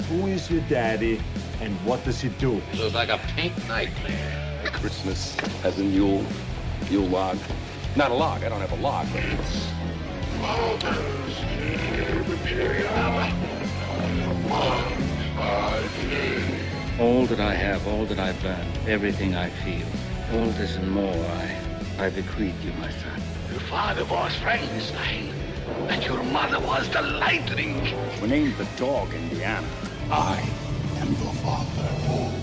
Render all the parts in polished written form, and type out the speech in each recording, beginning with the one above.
Who is your daddy, and what does he do? It looks like a pink nightmare. Christmas as in Yule log. Not a log, I don't have a log, but it's... All that I have, all that I've learned, everything I feel, all this and more I bequeath you, my son. Your father was Frankenstein, and your mother was the Lightning. We named the dog Indiana. I am your father.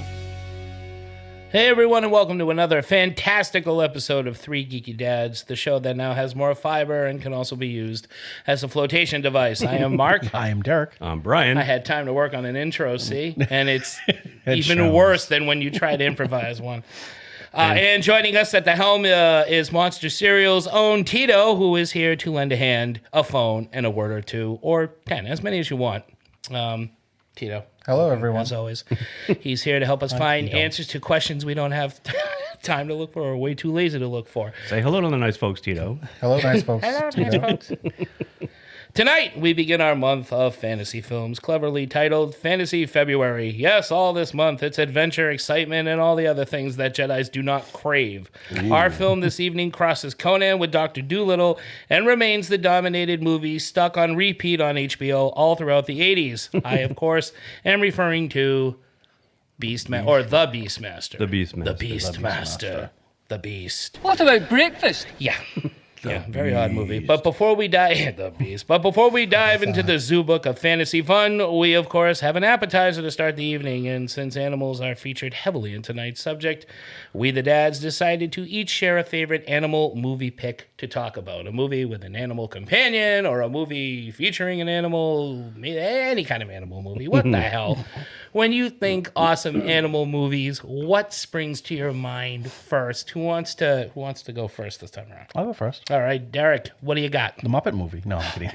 Hey everyone, and welcome to another fantastical episode of Three Geeky Dads, the show that now has more fiber and can also be used as a flotation device. I am Mark. I am Derek. I'm Brian. I had time to work on an intro, see? And it's even shows. worse than when you try to improvise one. And joining us at the helm is Monster Cereal's own Tito, who is here to lend a hand, a phone, and a word or two, or 10, as many as you want. Tito. Hello, everyone. As always, he's here to help us find answers to questions we don't have time to look for or way too lazy to look for. Say hello to the nice folks, Tito. Hello, nice folks. Hello, nice folks. Tonight, we begin our month of fantasy films, cleverly titled Fantasy February. Yes, all this month, it's adventure, excitement, and all the other things that Jedis do not crave. Our film this evening crosses Conan with Dr. Dolittle and remains the dominated movie stuck on repeat on HBO all throughout the 80s. I, of course, am referring to Beastmaster, or The Beastmaster. The Beastmaster. The Beastmaster. The Beast. What about breakfast? Yeah. Yeah, very odd movie. But before we dive into the zoo book of fantasy fun, we of course have an appetizer to start the evening. And since animals are featured heavily in tonight's subject, we the dads decided to each share a favorite animal movie pick to talk about. A movie with an animal companion, or a movie featuring an animal, any kind of animal movie. What the hell? When you think awesome animal movies, what springs to your mind first? Who wants to go first this time around? I'll go first. All right, Derek, what do you got? The Muppet movie. No, I'm kidding.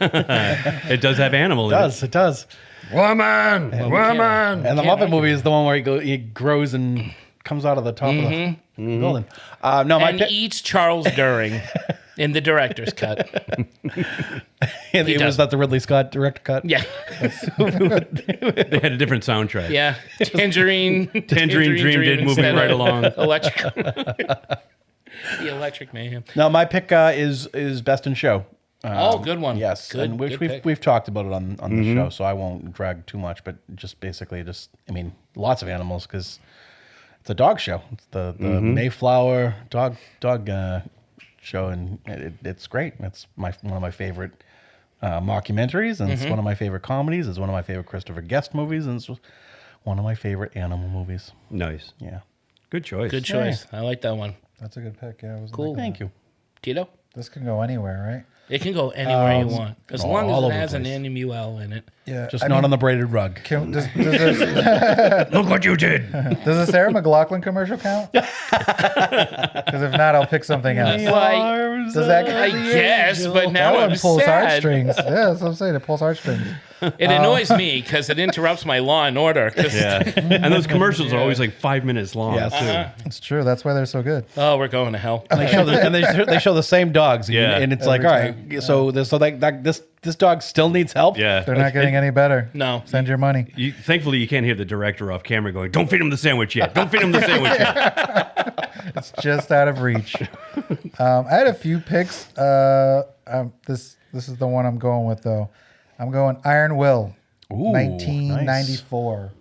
It does have animal in it. It does. Woman! And the Muppet movie is the one where he grows and comes out of the top of the building. No, my And eats Charles During in the director's cut. was that the Ridley Scott director cut? Yeah. They had a different soundtrack. Yeah. Tangerine Dream did moving instead right of along. Electric. The Electric Mayhem. No, my pick is Best in Show. Good one. Yes, Good, and which good we've pick. we've talked about it on the show, so I won't drag too much. But just basically, lots of animals because it's a dog show. It's the Mayflower dog show, and it's great. It's one of my favorite mockumentaries, and it's one of my favorite comedies. It's one of my favorite Christopher Guest movies, and it's one of my favorite animal movies. Nice. Yeah, Good choice. Good choice. I like that one. That's a good pick. Yeah, it was Cool. thank you. Tito? This can go anywhere, right? It can go anywhere you want. As long all as over it the has an place. animal in it. Yeah. Just not on the braided rug. Does Look what you did. the Sarah McLachlan commercial count? Because if not, I'll pick something else. Like, Does that I guess, but now that I'm one pulls sad. heartstrings. Yeah, that's what I'm saying. It pulls heartstrings. It annoys me because it interrupts my Law and Order. Yeah. And those commercials are always like 5 minutes long, Yes. too. It's true. That's why they're so good. Oh, we're going to hell. They show the same dogs. Yeah. And it's like, all right, so this dog still needs help. Yeah. They're not getting any better. No. Send your money. Thankfully, you can't hear the director off camera going, "Don't feed him the sandwich yet. Don't feed him the sandwich yet." It's just out of reach. I had a few picks. This is the one I'm going with, though. I'm going Iron Will, Ooh, 1994.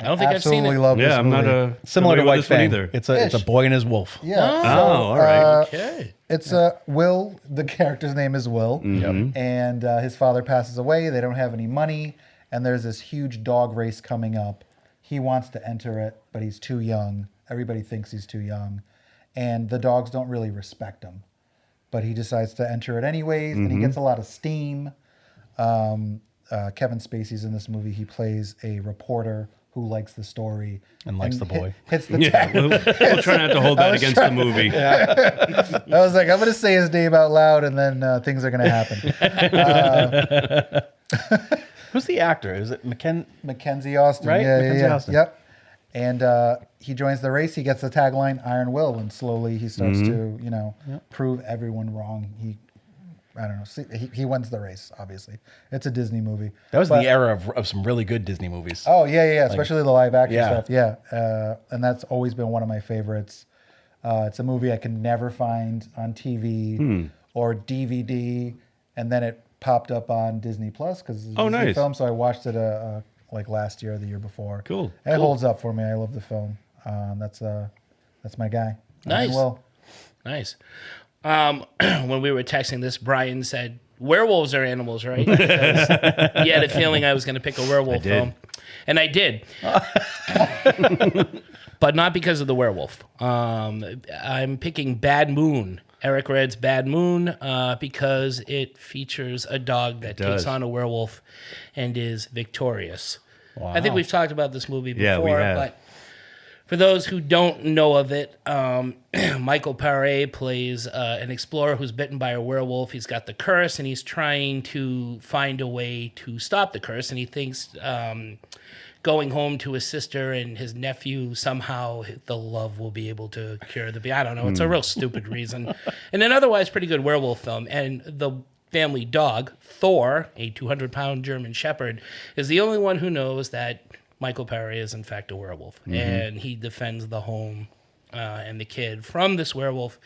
I don't think I've seen Absolutely it. love this Yeah, I'm movie. not Similar to familiar with White this one Fang. either. It's a boy and his wolf. Yeah. Oh, all right. Okay. It's Will. The character's name is Will, and his father passes away. They don't have any money, and there's this huge dog race coming up. He wants to enter it, but he's too young. Everybody thinks he's too young, and the dogs don't really respect him. But he decides to enter it anyways, and he gets a lot of steam. Kevin Spacey's in this movie. He plays a reporter who likes the story And likes the boy. Hits the Yeah, tag. we'll try not to hold that against the movie. I was like, I'm going to say his name out loud, and then things are going to happen. Who's the actor? Is it Mackenzie Austin. Right? Yeah, Mackenzie yeah. Austin. Yep. And he joins the race. He gets the tagline Iron Will, and slowly he starts to, prove everyone wrong. He I don't know. See, he wins the race. Obviously, it's a Disney movie. That was But- the era of some really good Disney movies. Oh yeah, especially the live action yeah. stuff. Yeah, and that's always been one of my favorites. It's a movie I can never find on TV or DVD, and then it popped up on Disney Plus because it's a Disney nice. film. So I watched it like last year or the year before. Cool. And it holds up for me. I love the film. That's my guy. Nice. Will. Nice. When we were texting this, Brian said, werewolves are animals, right? Because he had a feeling I was going to pick a werewolf film. And I did. But not because of the werewolf. I'm picking Bad Moon. Eric Red's Bad Moon because it features a dog that takes on a werewolf and is victorious. Wow. I think we've talked about this movie before, we have. but for those who don't know of it, Michael Paré plays an explorer who's bitten by a werewolf. He's got the curse, and he's trying to find a way to stop the curse, and he thinks going home to his sister and his nephew, somehow the love will be able to cure the... I don't know. It's a real stupid reason. And an otherwise pretty good werewolf film. And the family dog, Thor, a 200-pound German shepherd, is the only one who knows that Michael Paré is, in fact, a werewolf. And he defends the home and the kid from this werewolf.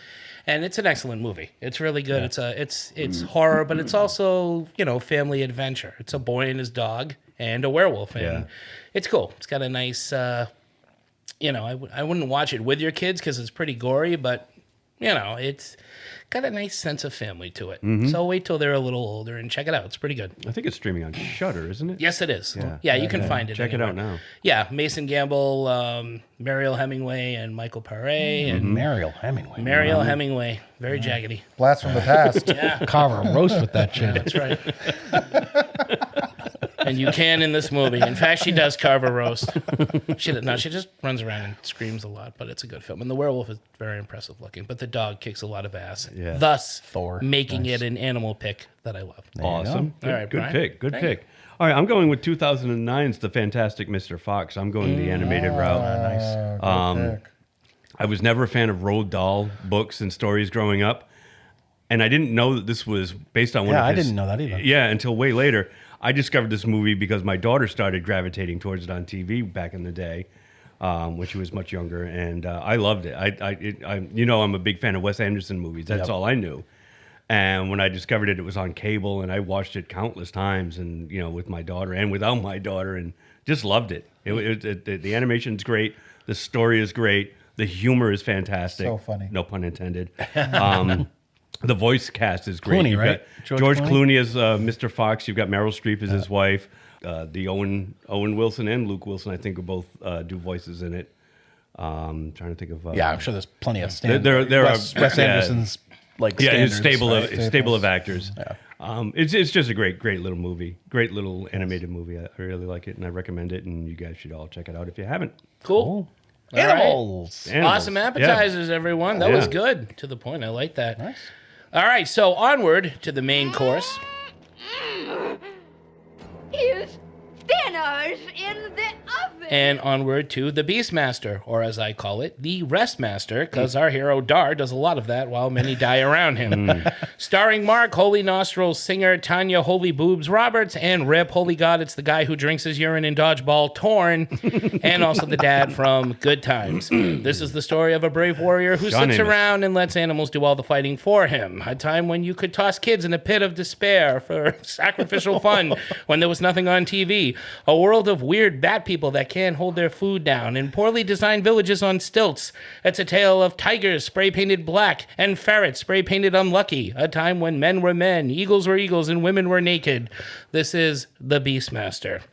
And it's an excellent movie. It's really good. Yeah. It's horror, but it's also, family adventure. It's a boy and his dog and a werewolf. And it's cool. It's got a nice, I wouldn't watch it with your kids because it's pretty gory, but, it's got a nice sense of family to it. So wait till they're a little older and check it out. It's pretty good. I think it's streaming on Shudder, isn't it? Yes, it is. Yeah, you can find it. Check anywhere. it out now. Yeah, Mason Gamble, Mariel Hemingway, and Michael Paré. And Mariel Hemingway. Mariel Hemingway. Very jaggedy. Blast from the past. Yeah. Carve a roast with that shit. That's right. And you can in this movie. In fact, she does carve a roast. She just runs around and screams a lot, but it's a good film. And the werewolf is very impressive looking, but the dog kicks a lot of ass. Yeah. Thus, Thor. making it an animal pick that I love. Awesome. All right, good Brian. pick. Good Thank pick. All right, I'm going with 2009's The Fantastic Mr. Fox. I'm going the animated route. Nice. Good pick. I was never a fan of Roald Dahl books and stories growing up, and I didn't know that this was based on one of his... I didn't know that either. Yeah, until way later. I discovered this movie because my daughter started gravitating towards it on TV back in the day, when she was much younger, and I loved it. I'm a big fan of Wes Anderson movies. That's all I knew. And when I discovered it, it was on cable, and I watched it countless times, and with my daughter and without my daughter, and just loved it. The animation's great, the story is great, the humor is fantastic. So funny. No pun intended. The voice cast is great. Clooney, You've right? got George Clooney as Mr. Fox. You've got Meryl Streep as his wife. The Owen Wilson and Luke Wilson, I think, are both do voices in it. Trying to think of. I'm sure there's plenty of standards. There Wes it's Anderson's a standards. stable of actors. Yeah. It's just a great little movie, great little animated movie. I really like it, and I recommend it. And you guys should all check it out if you haven't. Cool. All right. Animals. Awesome appetizers, everyone. That was good. To the point. I like that. Nice. All right, so onward to the main course. Here's dinner's in the oven. And onward to the Beastmaster, or as I call it, the Restmaster, because our hero Dar does a lot of that while many die around him. Starring Mark Holy Nostrils Singer, Tanya Holy Boobs Roberts, and Rip Holy God, it's the guy who drinks his urine in dodgeball, Torn, and also the dad from Good Times. This is the story of a brave warrior who sits around and lets animals do all the fighting for him. A time when you could toss kids in a pit of despair for sacrificial fun when there was nothing on TV. A world of weird bat people that can't hold their food down, and poorly designed villages on stilts. It's a tale of tigers spray-painted black and ferrets spray-painted unlucky. A time when men were men, eagles were eagles, and women were naked. This is The Beastmaster.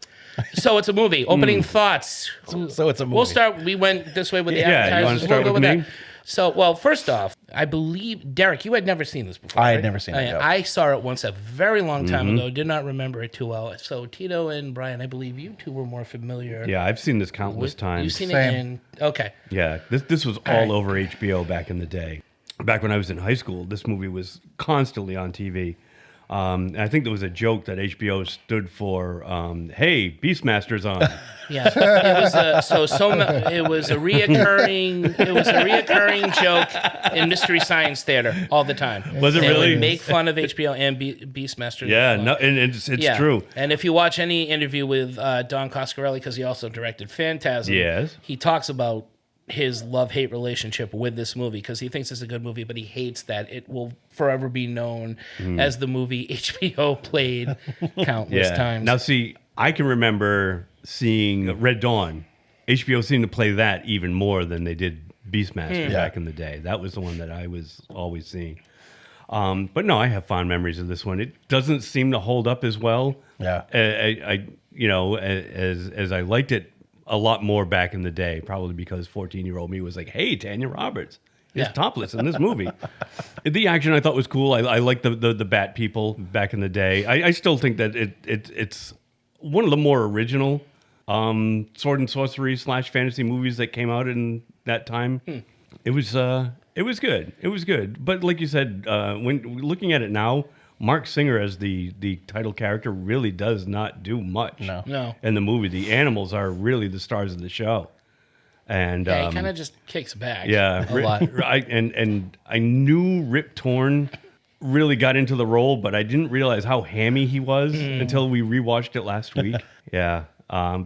So it's a movie. Opening thoughts. So it's a movie. We'll start. We went this way with the Yeah, advertisers. you wanna start We'll go with me? that. So, well, first off, I believe, Derek, you had never seen this before. I had right? never seen it, no. I saw it once a very long time ago. Did not remember it too well. So, Tito and Brian, I believe you two were more familiar. Yeah, I've seen this countless times. You've seen Same. it in... Okay. Yeah, this was all over HBO back in the day. Back when I was in high school, this movie was constantly on TV. And I think there was a joke that HBO stood for, hey, Beastmaster's on. Yeah, it was a reoccurring joke in Mystery Science Theater all the time. Was it They really? would make fun of HBO and Beastmaster. Yeah, no, and it's true. And if you watch any interview with Don Coscarelli, because he also directed Phantasm, Yes. he talks about his love-hate relationship with this movie because he thinks it's a good movie, but he hates that it will forever be known as the movie HBO played countless times. Now, see, I can remember seeing Red Dawn. HBO seemed to play that even more than they did Beastmaster back in the day. That was the one that I was always seeing. But no, I have fond memories of this one. It doesn't seem to hold up as well. Yeah. As I liked it a lot more back in the day, probably because 14-year-old me was like, hey, Tanya Roberts is topless in this movie. The action I thought was cool. I liked the Bat people back in the day. I still think that it's one of the more original sword and sorcery / fantasy movies that came out in that time. It was good. It was good. But like you said, when looking at it now, Mark Singer as the title character really does not do much. No. In the movie, the animals are really the stars of the show, and he kind of just kicks back. a lot. And I knew Rip Torn really got into the role, but I didn't realize how hammy he was until we rewatched it last week. But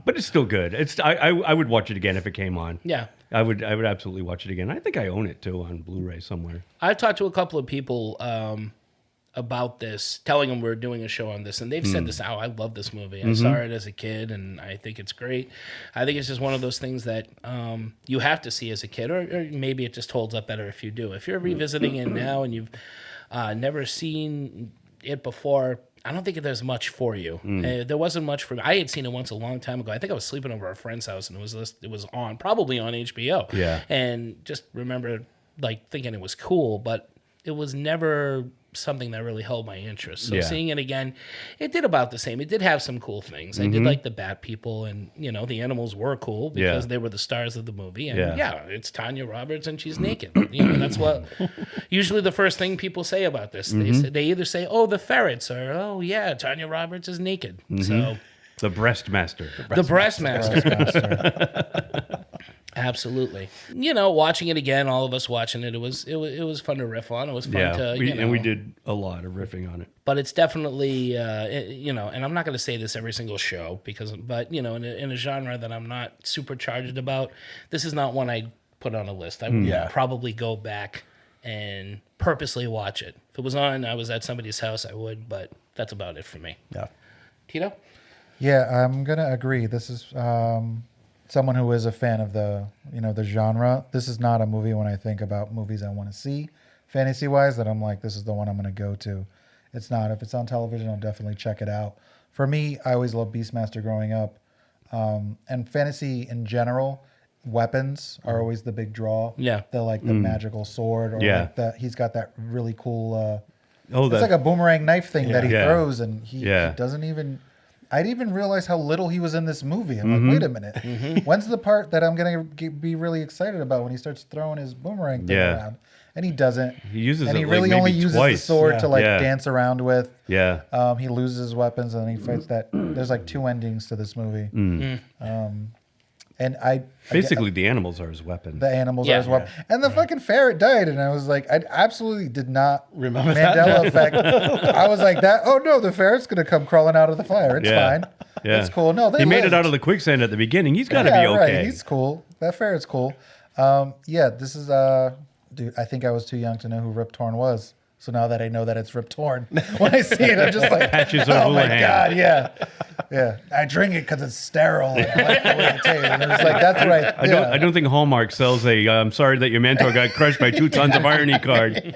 it's still good. I would watch it again if it came on. Yeah. I would absolutely watch it again. I think I own it too on Blu-ray somewhere. I've talked to a couple of people about this, telling them we're doing a show on this, and they've said this out. I love this movie. I saw it as a kid, and I think it's great. I think it's just one of those things that you have to see as a kid, or maybe it just holds up better if you do. If you're revisiting it now and you've never seen it before, I don't think there's much for you. There wasn't much for me. I had seen it once a long time ago. I think I was sleeping over at a friend's house, and it was probably on HBO. Yeah. And just remember thinking it was cool, but it was never something that really held my interest. So seeing it again, it did about the same. It did have some cool things. I did like the Bat people, and the animals were cool because they were the stars of the movie. And it's Tanya Roberts and she's naked. That's what usually the first thing people say about this. They either say, "Oh, the Ferrets," or "Oh yeah, Tanya Roberts is naked." So The Breastmaster. the Breastmaster. Absolutely. Watching it again, all of us watching it, it was fun to riff on. It was fun to, and we did a lot of riffing on it. But it's definitely, and I'm not going to say this every single show but in a genre that I'm not super charged about, this is not one I'd put on a list. I would probably go back and purposely watch it. If it was on, I was at somebody's house, I would, but that's about it for me. Yeah. Tito? Yeah, I'm gonna agree. This is someone who is a fan of the genre. This is not a movie when I think about movies I want to see, fantasy wise, that I'm like, this is the one I'm gonna go to. It's not. If it's on television, I'll definitely check it out. For me, I always loved Beastmaster growing up, and fantasy in general. Weapons are always the big draw. Yeah, the magical sword, or he's got that really cool. It's like a boomerang knife thing that he throws, and he doesn't even. I didn't even realize how little he was in this movie. I'm like, wait a minute. When's the part that I'm going to be really excited about when he starts throwing his boomerang thing around? And he doesn't. He uses and it he really maybe only uses twice. the sword to dance around with. Yeah. He loses his weapons and he fights that. There's two endings to this movie. And basically the animals are his weapon. The animals are his weapon. And the fucking ferret died, and I was like, I absolutely did not remember Mandela effect. I was like, that. Oh no, the ferret's gonna come crawling out of the fire. It's fine. Yeah. It's cool. No, he made it out of the quicksand at the beginning. He's got to be okay. Right. He's cool. That ferret's cool. This is dude. I think I was too young to know who Rip Torn was. So now that I know that it's Rip Torn, when I see it, I'm just like, oh my God, yeah. I drink it because it's sterile. And I like the way it tastes. And it's like, that's right. I don't think Hallmark sells I'm sorry that your mentor got crushed by 2 tons of irony card.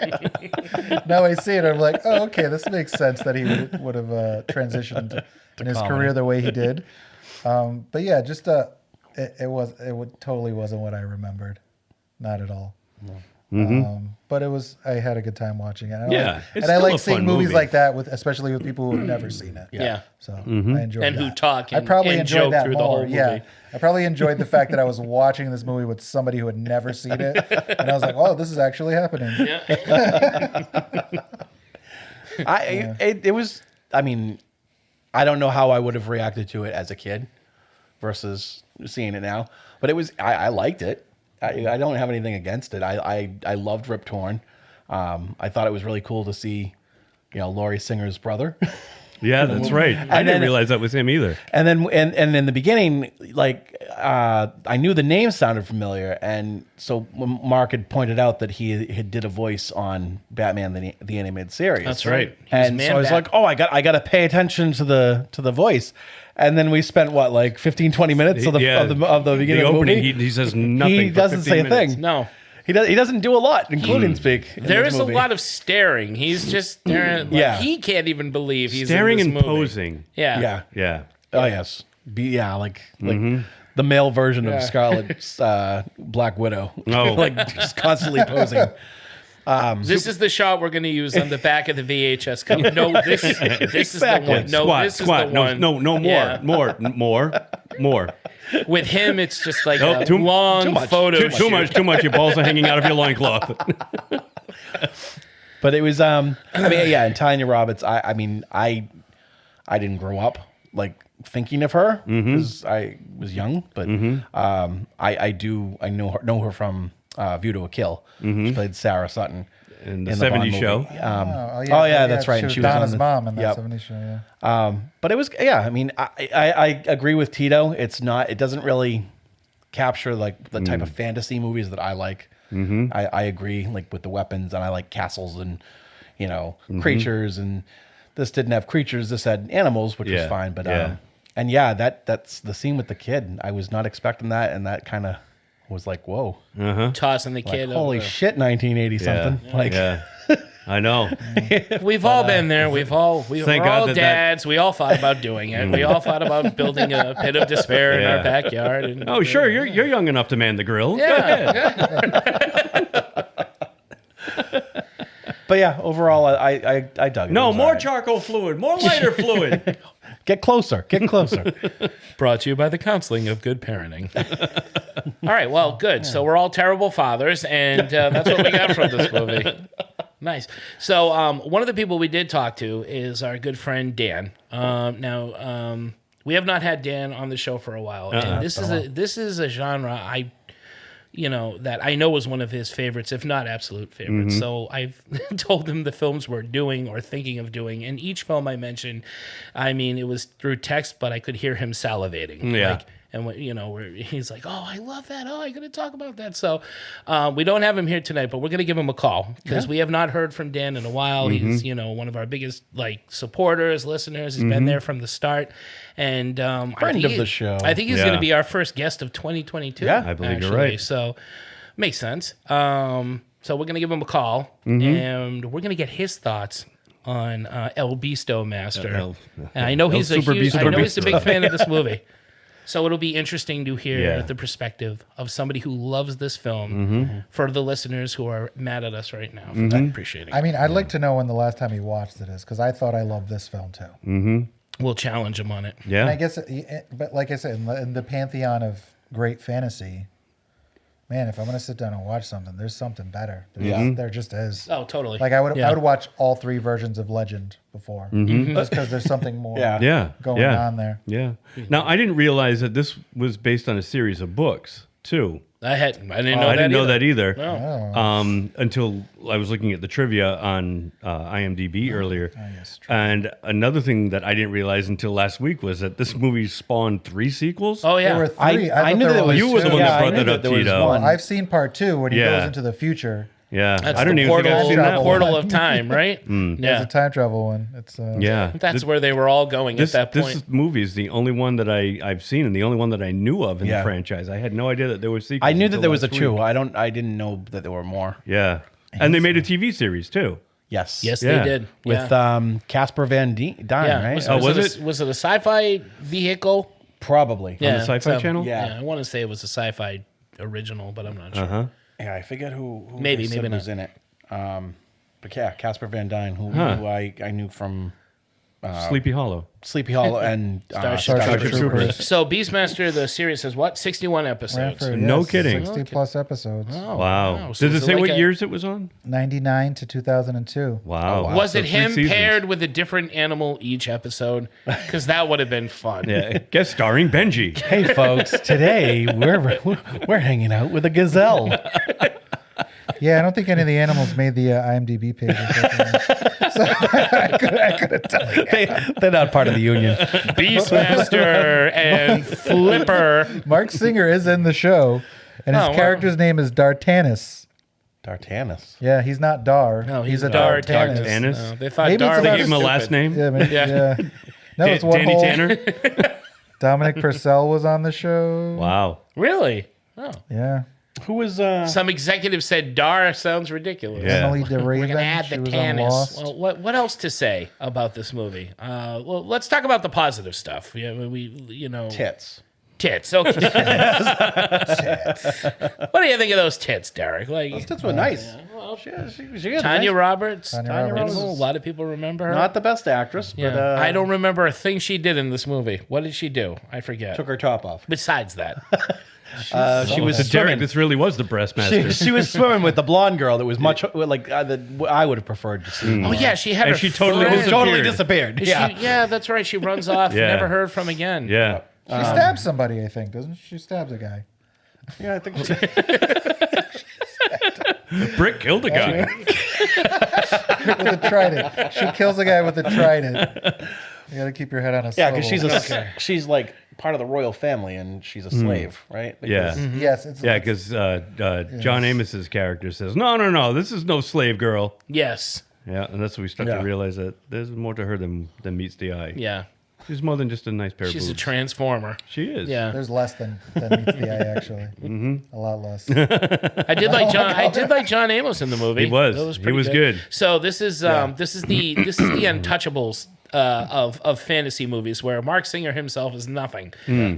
Now I see it, I'm like, oh, okay, this makes sense that he would have transitioned in his career the way he did. But yeah, just it totally wasn't what I remembered. Not at all. No. But I had a good time watching it. I like seeing movies like that especially with people who have never seen it. Yeah. So I enjoyed and that. who talk I probably and enjoyed joke that through more. the whole movie. Yeah. I probably enjoyed the fact that I was watching this movie with somebody who had never seen it, and I was like, "Oh, this is actually happening." It was. I mean, I don't know how I would have reacted to it as a kid, versus seeing it now. But it was I liked it. I don't have anything against it. I loved Rip Torn. I thought it was really cool to see, Laurie Singer's brother. Yeah, that's right. I didn't realize that was him either. And then and in the beginning, like I knew the name sounded familiar, and so when Mark had pointed out that he had did a voice on Batman the animated series. That's right. And so I was like, oh, I got to pay attention to the voice. And then we spent like 15, 20 minutes of the beginning of the opening. movie. He says nothing. He doesn't say a thing. No. He doesn't do a lot, including speak. There is a lot of staring. He's just staring. He can't even believe he's staring in this and movie. posing. Yeah. Oh yes. Like the male version of Scarlet's Black Widow. Oh. Like just constantly posing. This is the shot we're going to use on the back of the VHS cover. No, this is the one. No, Squat, this squat. is the one. No, more, Yeah. more. With him, it's just like Oh, a too long much. photo. Too much. Your balls are hanging out of your loincloth. But it was and Tanya Roberts, I didn't grow up like thinking of her because I was young, but I know her from View to a Kill. She played Sarah Sutton In the Bond 70s movie. show. That's right. She was She was on Donna's the- mom in that Yep. 70s show. Yeah. But it was, I agree with Tito. It doesn't really capture like the type of fantasy movies that I like. I agree, like with the weapons, and I like castles and, creatures, and this didn't have creatures. This had animals, which was fine. But, that's the scene with the kid. I was not expecting that. And that kind of was like, whoa, Tossing the kid. holy over. shit, 1980 something. Like, I know. We've all been there. We're all God dads. We all thought about doing it. We all thought about building a pit of despair in our backyard. And, Oh, sure. You're young enough to man the grill. Go ahead. but yeah, overall, I dug it. No, It was more all right. charcoal fluid. More lighter fluid. Get closer. Brought to you by the counseling of good parenting. All right, well, good. So we're all terrible fathers, and that's what we got from this movie. Nice. So one of the people we did talk to is our good friend Dan. Now, we have not had Dan on the show for a while, and this is a genre that I know was one of his favorites, if not absolute favorites. So I've told him the films we're doing or thinking of doing, and each film I mentioned, it was through text, but I could hear him salivating. Yeah. Where he's like, "Oh, I love that. Oh, I'm going to talk about that." So we don't have him here tonight, but we're going to give him a call because we have not heard from Dan in a while. He's one of our biggest supporters, listeners. He's been there from the start, and Friend of the show. I think he's going to be our first guest of 2022. Yeah, I believe you're right. So makes sense. So we're going to give him a call, and we're going to get his thoughts on El Beastmaster. And I know he's a big fan of this movie. So it'll be interesting to hear the perspective of somebody who loves this film for the listeners who are mad at us right now for not appreciating it. I'd like to know when the last time he watched it is, because I thought I loved this film too. We'll challenge him on it. Yeah. And I guess, but like I said, in the pantheon of great fantasy, man, if I'm going to sit down and watch something, there's something better. There just is. Oh, totally. Like I would watch all three versions of Legend before, just because there's something more going on there. Yeah. Now, I didn't realize that this was based on a series of books, too. I didn't know that either. No. Until I was looking at the trivia on IMDb earlier. yes, true. And another thing that I didn't realize until last week was that this movie spawned 3 sequels. Oh, There yeah. were three. I thought knew there that were You was the two. one that I brought knew that up, there was Tito. one. I've seen part 2 when he Yeah. goes into the future. Yeah. That's I don't the even think I've seen that one. portal of time, right? It's Yeah. a time travel one. It's Yeah. That's where they were all going at that point. This movie is the only one that I've seen and the only one that I knew of in the franchise. I had no idea that there were sequels. I knew that until there was a last 2. week. I didn't know that there were more. Yeah. And they made a TV series, too. Yes. Yes, Yeah. they did. With Casper Van Dien, yeah. right? Was it? Was it a sci-fi vehicle? Probably. Yeah, the Sci-Fi Channel? Yeah. I want to say it was a sci-fi original, but I'm not sure. Yeah, I forget who Maybe, they said maybe was not. in it. But yeah, Casper Van Dien, who I knew from Sleepy Hollow. Sleepy Hollow and Starship Troopers. So Beastmaster, the series, has what? 61 episodes. No kidding. 60 plus episodes. Oh, Wow. So Does is it say like what a- years it was on? 99 to 2002. Wow. Was So it 3 him seasons. paired with a different animal each episode? Because that would have been fun. Yeah. Guest starring Benji. Hey folks, today we're hanging out with a gazelle. Yeah, I don't think any of the animals made the IMDb page. So I couldn't tell you. They're not part of the union. Beastmaster and Flipper. Mark Singer is in the show, and his Oh, wow. character's name is Dartanus. Dartanus. Yeah, he's not Dar. No, he's a a Dartanus. Dartanus. No, they thought Maybe Dar it's was about- Give him a stupid. last name. Yeah, maybe, Yeah. yeah. No, it's one Danny whole. Tanner. Dominic Purcell was on the show. Wow. Really? Oh. Yeah. Who was Some executive said Dar sounds ridiculous. Yeah. Emily DeRaven. We're gonna add she the was on Tannis. Lost. Well, what else to say about this movie? Well, let's talk about the positive stuff. Yeah, tits? tits. Okay. What do you think of those tits, Derek? Like Those tits were nice. She had Tanya nice- Roberts. Tanya Roberts. A lot of people remember her. Not the best actress, but Yeah. I don't remember a thing she did in this movie. What did she do? I forget. took her top off. Besides that, She was So Derek, swimming. this really was the breastmaster. She was swimming with the blonde girl that was much like I would have preferred to see. oh yeah, she had And her she totally friend. disappeared. Totally disappeared. She- Yeah. yeah, that's right. She runs off. Yeah. Never heard from again. Yeah. She stabs somebody, I think, doesn't she? She stabs a guy. Yeah, I think she, Brick killed a guy. With a trident. She kills a guy with a trident. You got to keep your head on a yeah, swivel. because she's like part of the royal family and she's a slave, right? Yeah. Because- Yes, it's Yeah, because John Amos's character says, no, this is no slave girl. Yes. Yeah, and that's when we start Yeah. to realize that there's more to her than meets the eye. Yeah. She's more than just a nice pair She's of a boobs. transformer. She is. Yeah. There's less than meets the eye, actually. A lot less. I did like John. I did like John Amos in the movie. He was. That He pretty was good. So this is the Untouchables of fantasy movies, where Mark Singer himself is nothing,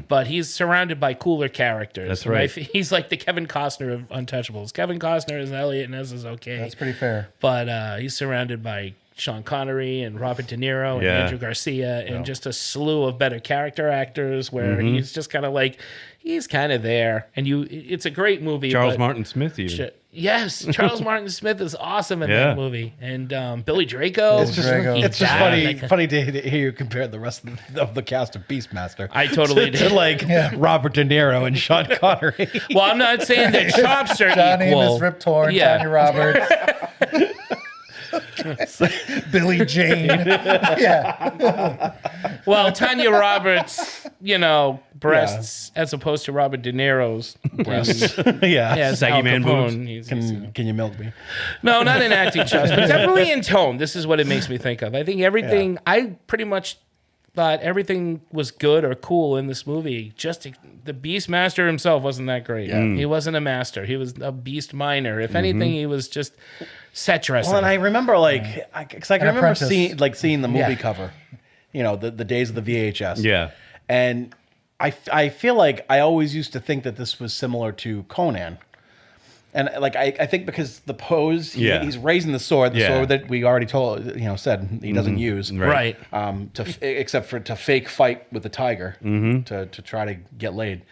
but he's surrounded by cooler characters. That's And right. he's like the Kevin Costner of Untouchables. Kevin Costner is Elliot Ness is okay. That's pretty fair. But he's surrounded by Sean Connery and Robert De Niro and Yeah. Andrew Garcia and just a slew of better character actors where he's just kind of like, he's kind of there. And it's a great movie. Charles but- Martin Smith, even. Yes, Charles Martin Smith is awesome in Yeah. that movie. And Billy Draco. It's just, Drago. he it's just died. funny to hear you compare the rest of the cast of Beastmaster. I totally to did. like Robert De Niro and Sean Connery. Well, I'm not saying that chops are John equal. Amos, Rip Torn, Yeah. Tanya Roberts. Billy Jane. Yeah. Well, Tanya Roberts, breasts as opposed to Robert De Niro's breasts. yeah. Yeah, Saggy Al man Capone. boobs. Can you milk me? No, not in acting chops, but definitely in tone. This is what it makes me think of. I think everything, I pretty much thought everything was good or cool in this movie. Just the Beastmaster himself wasn't that great. He wasn't a master. He was a beast miner. If anything, he was just set dressing. Well, and I remember because I can remember apprentice. seeing the movie Yeah. cover, the days of the VHS. Yeah. And I feel like I always used to think that this was similar to Conan. And I think because the pose, he's raising the sword that we already said he doesn't use, right. Except for to fake fight with the tiger to try to get laid.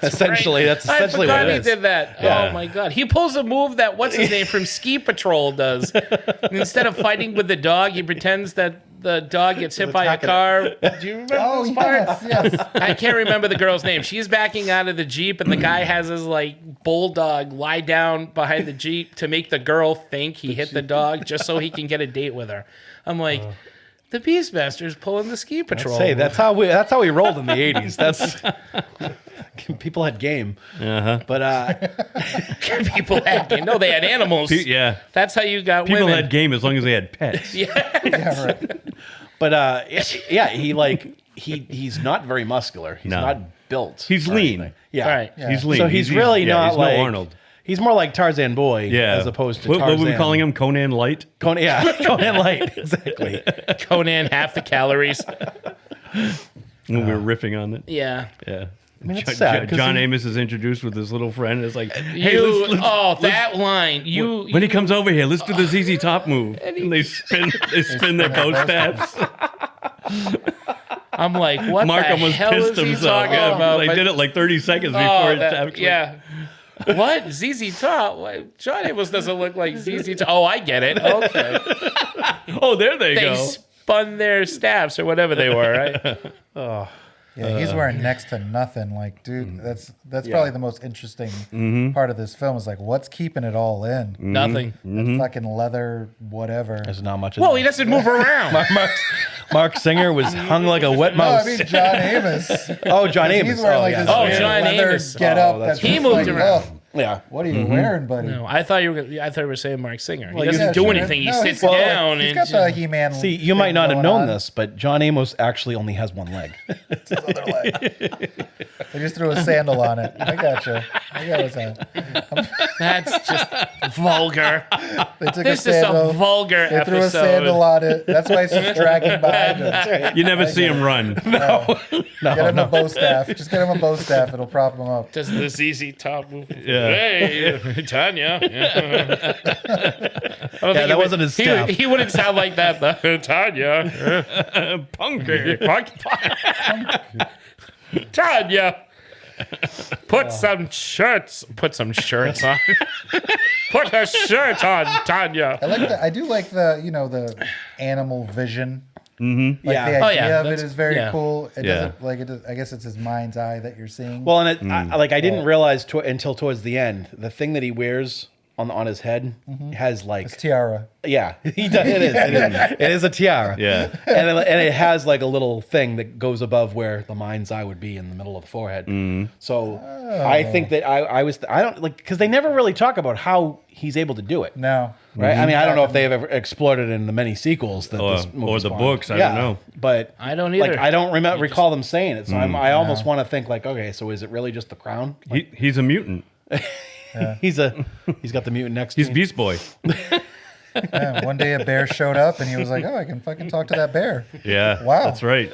Essentially, that's essentially I what forgot it he is. did that. Yeah. Oh my god, he pulls a move that what's his name from Ski Patrol does. Instead of fighting with the dog, he pretends that the dog gets hit by a car. Do you remember Oh, this part? yes. I can't remember the girl's name. She's backing out of the Jeep, and the guy has his bulldog lie down behind the Jeep to make the girl think he hit the dog just so he can get a date with her. I'm like, the Beastmaster's pulling the Ski Patrol. Hey, that's how we rolled in the '80s. That's people had game, but people had game. No, they had animals. Yeah. That's how you got People women. had game as long as they had pets. Yeah, right. but he's not very muscular. He's No. not built. He's or lean. anything. Yeah. Right. Yeah. He's lean. So he's really not he's like no Arnold. He's more like Tarzan Boy, Yeah. as opposed to what Tarzan. were we calling him? Conan Light? Conan Light, exactly. Conan, half the calories. When we were riffing on it. Yeah. Yeah. I mean, it's sad. John Amos is introduced with his little friend. It's like, hey, that line. When he comes over here, let's do the ZZ Top move. And they spin their bow staffs. I'm like, what Mark the almost hell pissed is he himself. talking about? They But- did it like 30 seconds before it actually. Yeah. What? ZZ Top? What? John Amos doesn't look like ZZ Top. Oh, I get it. Okay. Oh, there they They go. spun their staffs or whatever they were, right? Yeah, he's wearing next to nothing. Like, dude, that's probably the most interesting part of this film. Is like, what's keeping it all in? Nothing. That fucking leather, whatever. There's not much. Well, he doesn't move around. Mark Singer was hung like a wet No, I mouse. mean John Amos. Oh, John Amos. He's wearing like this weird John leather Amos. get up. that's That's He just moved like, around. oh, Yeah. what are you wearing, buddy? No, I thought you were saying Mark Singer. He Well, doesn't Yeah, do sure. anything. He No, sits he's- down He's and got the He-Man. See, you thing might not have going known on. this, but John Amos actually only has one leg. It's his other leg. They just threw a sandal on it. I gotcha. I got what's on. that's just vulgar. They took This a is sandal. a vulgar They threw a episode. sandal on it. That's why it's just dragging behind him. You never see him run. Get him a bow staff. Just get him a bow staff. It'll prop him up. Does the ZZ Top move? Yeah. Hey, Tanya. Yeah, that wasn't his staff. He wouldn't sound like that, though. Tanya. Punker. Tanya. Put some shirts on. Put a shirt on, Tanya. I like that. I do like the animal vision. Mm-hmm. Like Yeah. the Oh, idea yeah, of it that's- is very yeah. cool. It Yeah. doesn't like it. I guess it's his mind's eye that you're seeing. Well, and I didn't realize until towards the end, the thing that he wears on his head has like it's tiara. yeah, he does. It is. It is a tiara. Yeah. and it has like a little thing that goes above where the mind's eye would be in the middle of the forehead. So I think that I don't like because they never really talk about how he's able to do it. No. Right? I mean, I don't know if they've ever explored it in the many sequels that this movie or the spawned. books. I don't know. But I don't either. Like, I don't recall them saying it. So I almost want to think like, okay, so is it really just the crown? Like, He's a mutant. he's got the mutant next. He's gene. Beast Boy. Yeah, one day a bear showed up and he was like, "Oh, I can fucking talk to that bear." Yeah. Wow. That's right.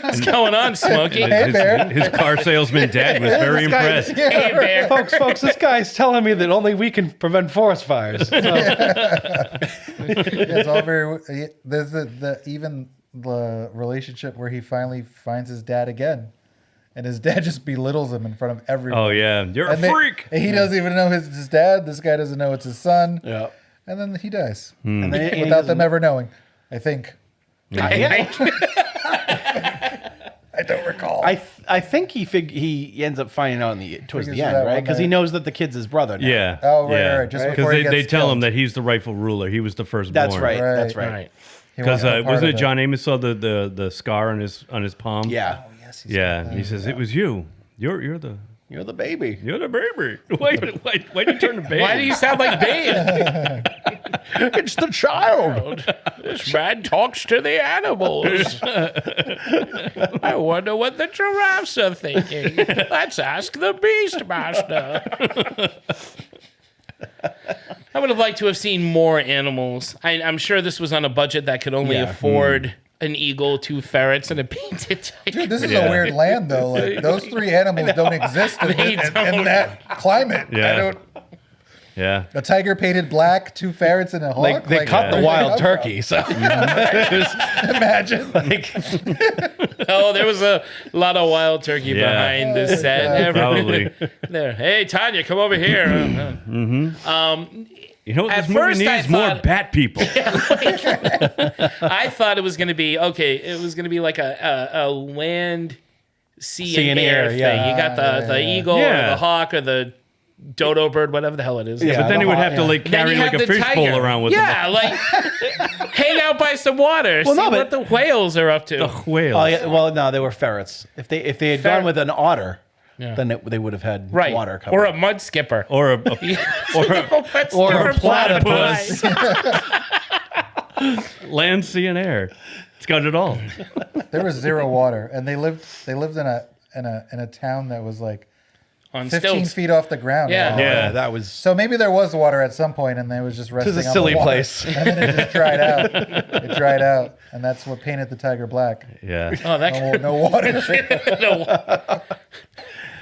What's going on, Smokey? Hey, bear. His car salesman dad was very impressed. Hey, Bear. folks, this guy's telling me that only we can prevent forest fires. So, It's all very. There's even the relationship where he finally finds his dad again, and his dad just belittles him in front of everyone. Oh yeah, you're a And freak. And he doesn't even know his dad. This guy doesn't know it's his son. yeah. And then he dies And then he without them ever knowing. I think. I don't recall. I think he ends up finding out towards Figures the it end, out right? one Because he night. knows that the kid's his brother. Now. Yeah. Oh, right. Just Because before he they gets tell him killed. that he's the rightful ruler. He was the first That's born. right. Right. That's right. Right. He Because wasn't a part wasn't of it John Amos saw the scar on his palm? Yeah. Yes, he's Yeah. got He that. says it was you. You're the You're the baby. baby. Why do you turn the baby? Why do you sound like Babe? It's the child. This man talks to the animals. I wonder what the giraffes are thinking. Let's ask the Beastmaster. I would have liked to have seen more animals. I'm sure this was on a budget that could only afford an eagle, 2 ferrets, and a painted tiger. Dude, this is a weird land, though. Like those 3 animals don't exist in that climate. Yeah. I don't. Yeah. A tiger painted black, 2 ferrets, and a hawk. They cut the wild turkey. So Imagine. Oh, there was a lot of wild turkey Yeah. behind this set. Probably. There. Hey, Tanya, come over here. You know what At this movie first I needs? More thought- bat people. I thought it was going to be it was going to be like a land, sea, and air thing. yeah. You got the eagle or Yeah. the hawk or the dodo bird, whatever the hell it is. Yeah. But then he would have to yeah. like Then carry you like have a the fishbowl tiger. around with yeah, like hang out by some water. Well, see no, what but- the whales are up to. the whales. Oh, yeah, well, no, they were ferrets. If they had gone with an otter, then they would have had Right. water covered. Or a mud skipper. Or a Or a platypus. land, sea, and air. It's got it all. There was 0 water, and they lived in a town that was like On 15 stilts. feet off the ground. Yeah. Yeah. that was So maybe there was water at some point, and they was just resting. this is a on silly the water. place. And then it just dried out. It dried out, and that's what painted the tiger black. Yeah. Oh, that No water. no.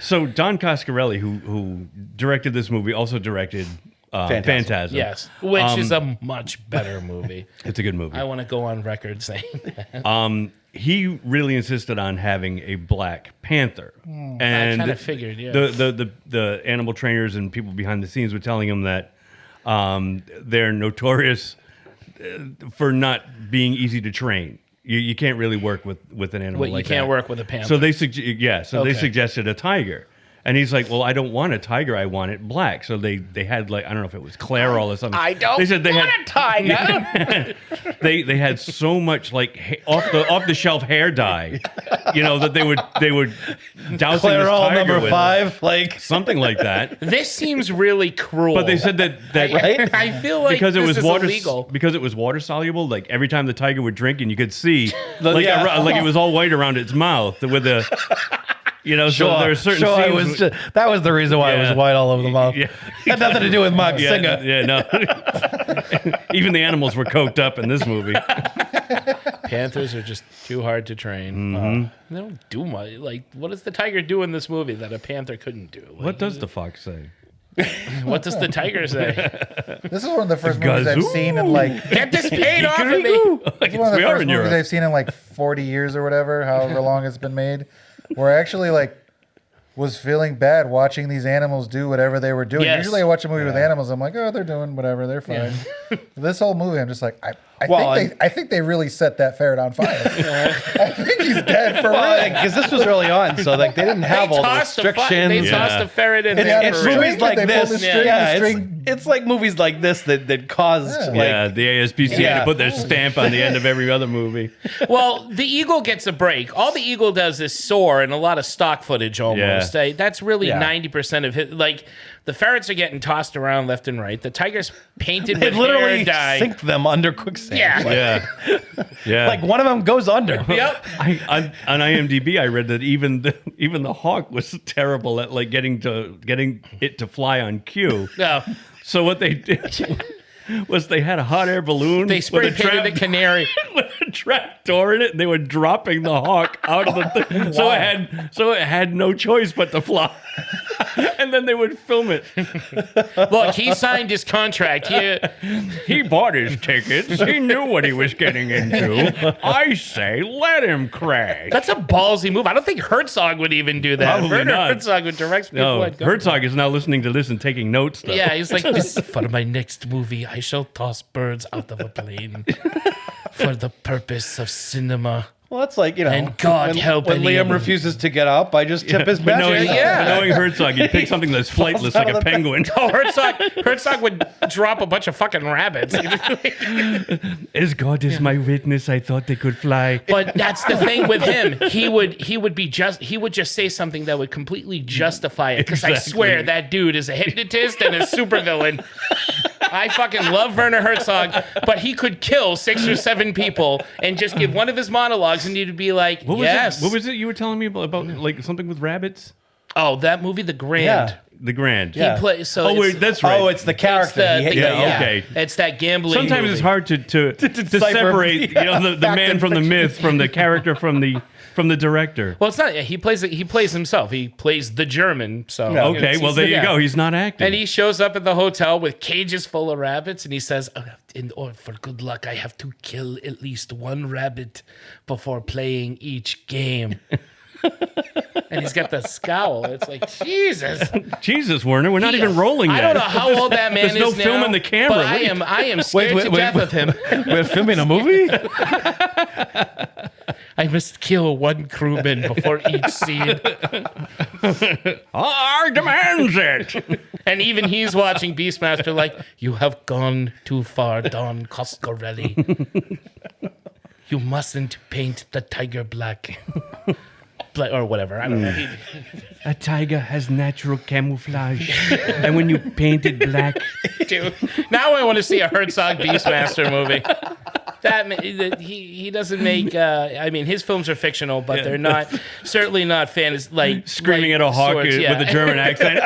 So Don Coscarelli, who directed this movie, also directed Phantasm. Yes, which is a much better movie. It's a good movie. I want to go on record saying that. He really insisted on having a Black Panther, and I kind of figured. Yeah, the animal trainers and people behind the scenes were telling him that they're notorious for not being easy to train. You can't really work with an animal like that. You can't work with a panther. So they suggested a tiger. And he's like, well, I don't want a tiger. I want it black. So they had like, I don't know if it was Clairol or something. I don't want a tiger. they had so much like off the shelf hair dye, that they would douse Clairol number 5, like something like that. This seems really cruel. But they said that right? I feel like because this it was is water illegal. because it was water soluble. Like every time the tiger would drink, and you could see like it was all white around its mouth with the. So there are certain scenes. That was the reason why it was white all over the mouth. Yeah. Had nothing to do with Mark Singer. Yeah, no. Even the animals were coked up in this movie. Panthers are just too hard to train. They don't do much. Like, what does the tiger do in this movie that a panther couldn't do? Like, What does the fox say? What does the tiger say? This is one of the first movies I've seen in like. Get this paint off of me! It's one of the first movies I've seen in like 40 years or whatever, however long it's been made, where I actually like was feeling bad watching these animals do whatever they were doing. Yes. Usually I watch a movie with animals, I'm like, oh, they're doing whatever, they're fine. This whole movie, I'm just like, I think they really set that ferret on fire. I think he's dead for real. Because this was early on, so like they didn't have all the restrictions. They tossed a ferret in there. It's movies like this. String. It's like movies like this that caused like the ASPCA had to put their stamp on the end of every other movie. Well, the eagle gets a break. All the eagle does is soar and a lot of stock footage almost. That's really 90% of it. Like, the ferrets are getting tossed around left and right. The tiger's painted they with literally hair dye. sink them under quicksand. Yeah. Like one of them goes under. Yep. On IMDb, I read that even the hawk was terrible at like getting it to fly on cue. No. So what they did was they had a hot air balloon. They spray painted the canary with a trap door in it, and they were dropping the hawk out of the thing. Wow. So it had no choice but to fly. And then they would film it. Look, he signed his contract. He bought his tickets. He knew what he was getting into. I say, let him crash. That's a ballsy move. I don't think Herzog would even do that. Probably not. Herzog would direct people. No, Herzog is now listening to this and taking notes, though. Yeah, he's like, for my next movie, I shall toss birds out of a plane for the purpose of cinema. Well, that's like, and God help when Liam refuses to get up, I just tip his magic. Knowing Herzog, he'd pick something that's flightless like a penguin. Oh, Herzog would drop a bunch of fucking rabbits. As God is my witness, I thought they could fly. But that's the thing with him. He would just say something that would completely justify it. Because I swear that dude is a hypnotist and a supervillain. I fucking love Werner Herzog, but he could kill 6 or 7 people and just give one of his monologues, and you'd be like, yes. What was it you were telling me about like something with rabbits? Oh, that movie, The Grand. Yeah. The Grand. He plays. So that's right. Oh, it's the character. Okay. It's that gambling. Sometimes movie. it's hard to separate, the man from the myth from the character from the director. Well, it's not. He plays himself. He plays the German. So okay. Well, there you go. He's not acting. And he shows up at the hotel with cages full of rabbits, and he says, for good luck, I have to kill at least 1 rabbit before playing each game. And he's got the scowl. It's like, Jesus, Werner, we're not even rolling yet. I don't know how old that man is now. There's no film in the camera. But I am scared to death of him. We're filming a movie? I must kill 1 crewman before each scene. I demands it. And even he's watching Beastmaster like, you have gone too far, Don Coscarelli. You mustn't paint the tiger black. Or whatever. I don't know. A tiger has natural camouflage. And when you paint it black. Dude, now I want to see a Herzog Beastmaster movie. He doesn't make. His films are fictional, but they're not. Certainly not fantasy. Like screaming at a hawk with a German accent.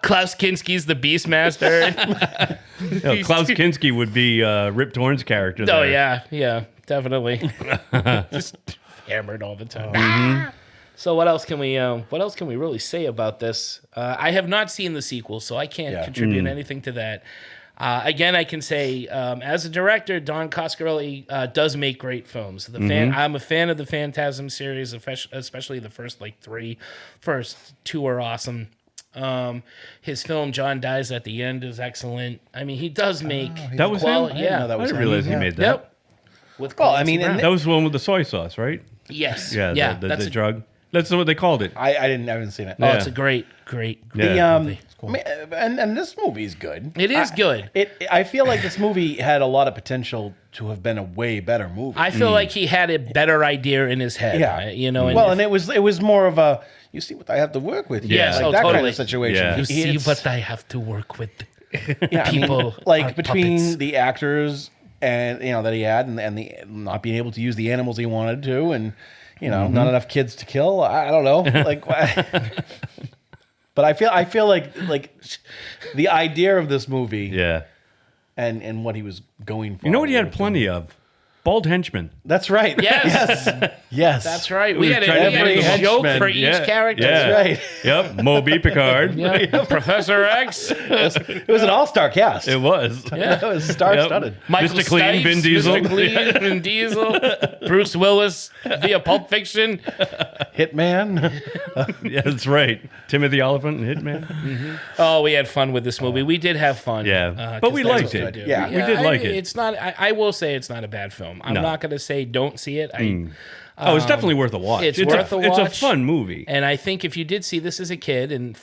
Klaus Kinski's the Beastmaster. Klaus Kinski would be Rip Torn's character. Oh there. yeah. definitely. Just hammered all the time. So what else can we really say about this? I have not seen the sequel, so I can't contribute anything to that. Again, I can say, as a director, Don Coscarelli does make great films. I'm a fan of the Phantasm series, especially the first three. First two are awesome. His film John Dies at the End is excellent. I mean, he does make that was him. Yeah, that was I didn't realize he made that. Yep. With Clancy Brown. That was the one with the soy sauce, right? Yes. Yeah. The drug. That's what they called it. I haven't seen it. Oh, it's a great movie. Cool. And this movie's good. It is good. I feel like this movie had a lot of potential to have been a way better movie. I feel like he had a better idea in his head. Yeah, And it was more of a you see what I have to work with. Yes, that totally. kind of situation. Yeah. You see what I have to work with. Yeah, People are between puppets. the actors and that he had and the not being able to use the animals he wanted to and not enough kids to kill. I don't know. But I feel like the idea of this movie, and what he was going for. You know what he had plenty of? Bald henchmen. That's right. Yes. That's right. We We had tried to a make them joke henchmen. for each character. That's right. Yep. Moby Picard. Yeah. Professor X. It was an all-star cast. It was. It was star-studded. Michael Mr. Clean, Stipes, Vin Diesel. Mr. Clean, Vin Diesel. Bruce Willis via Pulp Fiction. Hitman. Yeah, that's right. Timothy Oliphant and Hitman. Oh, we had fun with this movie. We did have fun. Yeah. But we 'cause that's liked what it. do. Yeah, we did like it. It's not. I will say it's not a bad film. I'm No. not going to say don't see it. It's definitely worth a watch. It's worth a It's a watch. fun movie. And I think if you did see this as a kid, and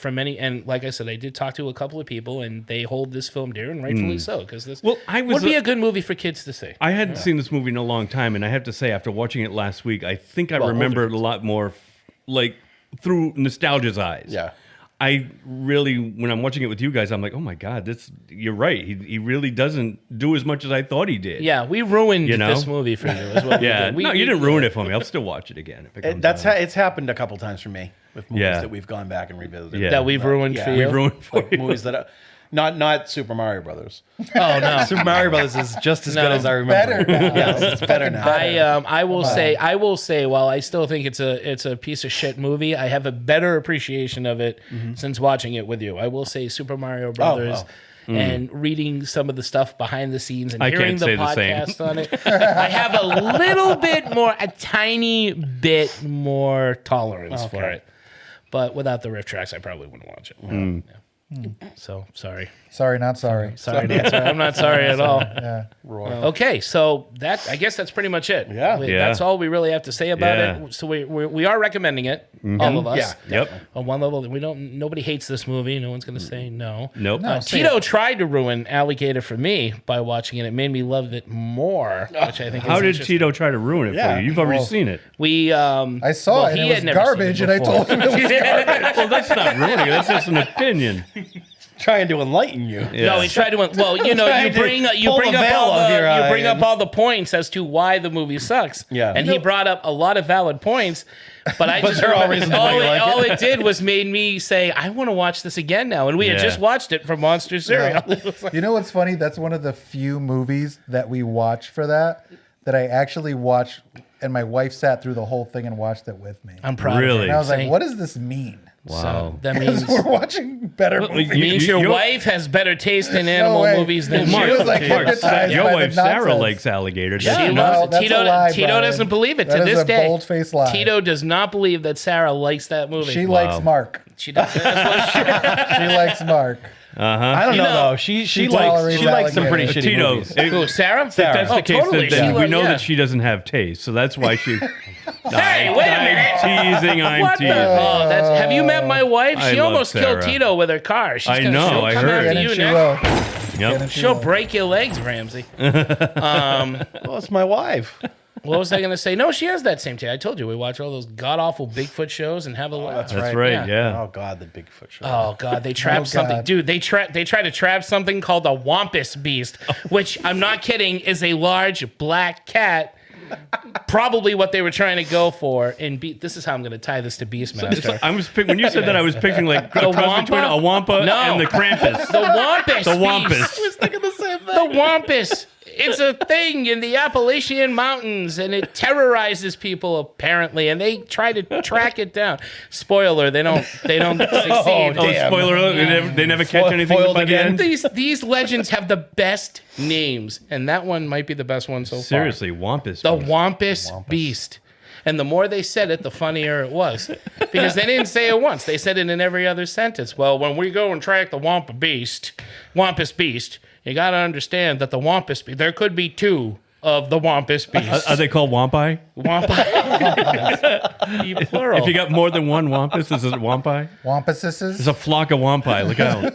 like I said, I did talk to a couple of people, and they hold this film dear, and rightfully so, because this would be a good movie for kids to see. I hadn't seen this movie in a long time, and I have to say, after watching it last week, I think I remember it a lot more, through nostalgia's eyes. Yeah. I really, when I'm watching it with you guys, I'm like, oh my God, you're right. He really doesn't do as much as I thought he did. Yeah, we ruined this movie for you. Is what we Yeah, did. no, you didn't ruin it for me. I'll still watch it again. If it comes That's out. it's happened a couple times for me with movies Yeah. that we've gone back and revisited. Yeah. That we've ruined for you. We've ruined for Like you. movies that not Super Mario Brothers. Oh no. Super Mario Brothers is just as No. good as I remember. Better now. Yes, it's better now. I will say, while I still think it's a piece of shit movie, I have a better appreciation of it since watching it with you. I will say Super Mario Brothers. And reading some of the stuff behind the scenes and I hearing can't the say the same. podcast on it, I have a tiny bit more tolerance for it. But without the riff tracks, I probably wouldn't watch it. Yeah. So sorry. Sorry, not sorry. Sorry, not sorry. I'm not sorry at all. Yeah. Okay, so I guess that's pretty much it. Yeah. That's all we really have to say about Yeah. it. So we are recommending it, all of us. Yeah. Yep. On one level, nobody hates this movie. No one's going to say no. Nope. Tito tried to ruin Alligator for me by watching it. It made me love it more, which I think How is did interesting. Tito try to ruin it Yeah. for you? You've already seen it. We I saw it, and he it had was never seen it garbage, and I before. told him it was garbage. Well, that's not ruining it. That's just an opinion. Trying to enlighten you. Yeah. No, he tried to. Well, you Trying to bring pull the veil off your eye bring up and- all the points as to why the movie sucks. Yeah. and he brought up a lot of valid points, but I just they're all remember- reasons why you like all it did was made me say I want to watch this again now, and we had Yeah. just watched it for Monster Cereal. You know what's funny? That's one of the few movies that we watch for that I actually watched, and my wife sat through the whole thing and watched it with me. I'm proud. Really? Of And her. I was like, Saying- what does this mean? Wow. So that means We're watching better movies. means your wife has better taste in animal way. movies than She you. was like hypnotized your by wife the Sarah nonsense. likes alligators. She Yeah, loves no, it. that's Tito, a lie, Tito Brian. doesn't believe it That to is this a day. bold-faced lie. Tito does not believe that Sarah likes that movie. She likes Mark. She does. That's what She likes Mark. I don't know, know, though. She tolerates likes some pretty alligators. shitty Tito, movies. Who, Sarah? If that's the case, totally. then She we lo- know yeah. that she doesn't have taste. So that's why she. Hey, wait a minute. I'm teasing. I'm What teasing. the? Oh, have you met my wife? I She love almost killed Sarah. Tito with her car. She's I gonna, know, She'll I come heard. after And you she next. will. Yep. And she She'll will. break your legs, Ramsey. Well, it's my wife. What was I going to say? No, she has that same taste. I told you we watch all those god awful Bigfoot shows and have a laugh. That's right. Yeah. Oh, God, the Bigfoot show. Oh God, they trapped Oh, something, God. dude. They try to trap something called a wampus beast, which I'm not kidding is a large black cat. Probably what they were trying to go for. And this is how I'm going to tie this to Beastmaster. I was when you said that, I was picturing like a cross Wampa? between a Wampa No. and the Krampus. The wampus. The beast. Wampus. I was thinking the same thing. The wampus It's a thing in the Appalachian Mountains, and it terrorizes people apparently, and they try to track it down. Spoiler: they don't succeed. damn. Spoiler alert! They never catch anything foiled by the again. end. These legends have the best names, and that one might be the best one so far. Seriously, Wampus. The Wampus Beast. And the more they said it, the funnier it was. Because they didn't say it once. They said it in every other sentence. Well, when we go and track the Wampus Beast, you got to understand that the Wampus Beast, there could be two of the Wampus Beast. Are they called Wampi? Wampi. Plural. If you got more than one Wampus, is it Wampi? Wampuses? There's a flock of Wampi. Look out.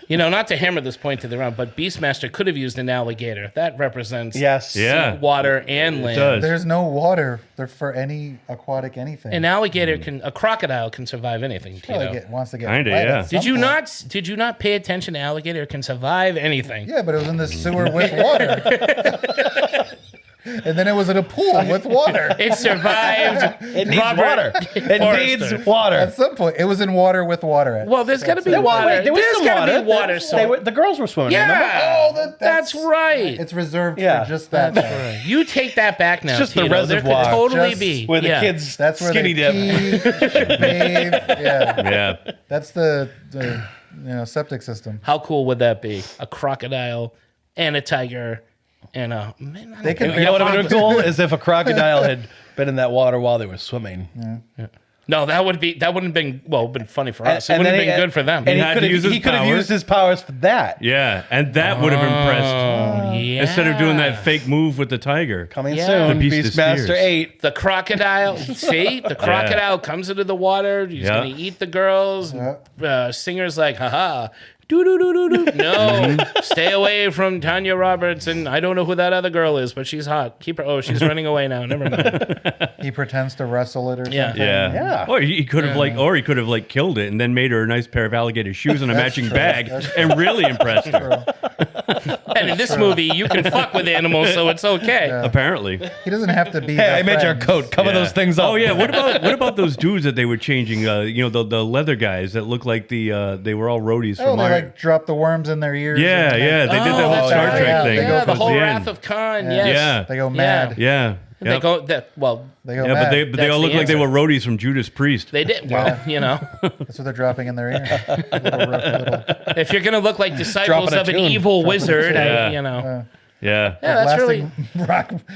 You know, not to hammer this point to the round, but Beastmaster could have used an alligator. That represents Yes. Yeah. water and land. does. There's no water there for any aquatic anything. An alligator a crocodile can survive anything, Probably Tito. wants to get Kinda, wet yeah. at some Did you not pay attention? Alligator can survive anything. Yeah, but it was in the sewer with water. And then it was in a pool with water. It survived. It needs water. It needs water. At some point, it was in water with water. Well, there's got to be Wait, water. there was There's some got to water. be water. So The girls were swimming. remember? yeah, Oh, that's right. It's reserved Yeah. for just that. Right. You take that back now. It's just the Tito. There reservoir. could totally Just be Where the yeah. kids That's where skinny they dip. pee, bathe. Yeah, Yeah. that's the septic system. How cool would that be? A crocodile and a tiger and a. Man, I They don't can. care. You know what would have been cool is if a crocodile had been in that water while they were swimming. No, that wouldn't have been funny for us. It And wouldn't then have been good for them. And had to use his he could have powers. used his powers for that. Yeah. And that would have impressed. Oh, yeah. Instead of doing that fake move with the tiger. Coming Yeah. soon, The Beast is Beastmaster fierce. 8. The crocodile, see? The crocodile comes into the water. He's Yeah. going to eat the girls. Singer's like, haha. Do. No, Mm-hmm. stay away from Tanya Roberts. And I don't know who that other girl is, but she's hot. Keep her. Oh, she's running away now. Never mind. He pretends to wrestle it or Yeah. something. Yeah. Or he could have killed it and then made her a nice pair of alligator shoes and a matching bag and really impressed her. And in this movie, you can fuck with animals, so it's okay. Apparently. He doesn't have to be. Hey, their I made your friend. coat. Cover Yeah. those things up. Oh yeah. What about those dudes that they were changing? The leather guys that looked like they were all roadies Oh, from they Iron. like drop the worms in their ears. Yeah, and yeah. They did that whole that's Star right. Trek thing. They go Yeah, the towards whole the Wrath end. of Khan. Yeah. Yes. Yeah. They go mad. Yeah. They Yep. go that. Well, They go Yeah, mad. but they That's all the look like they answer. were roadies from Judas Priest. they did. Well, you know, That's what they're dropping in their ear. little. if you're gonna look like disciples Dropping a of an tune. evil wizard, Yeah. you know. Yeah. Yeah, that's really.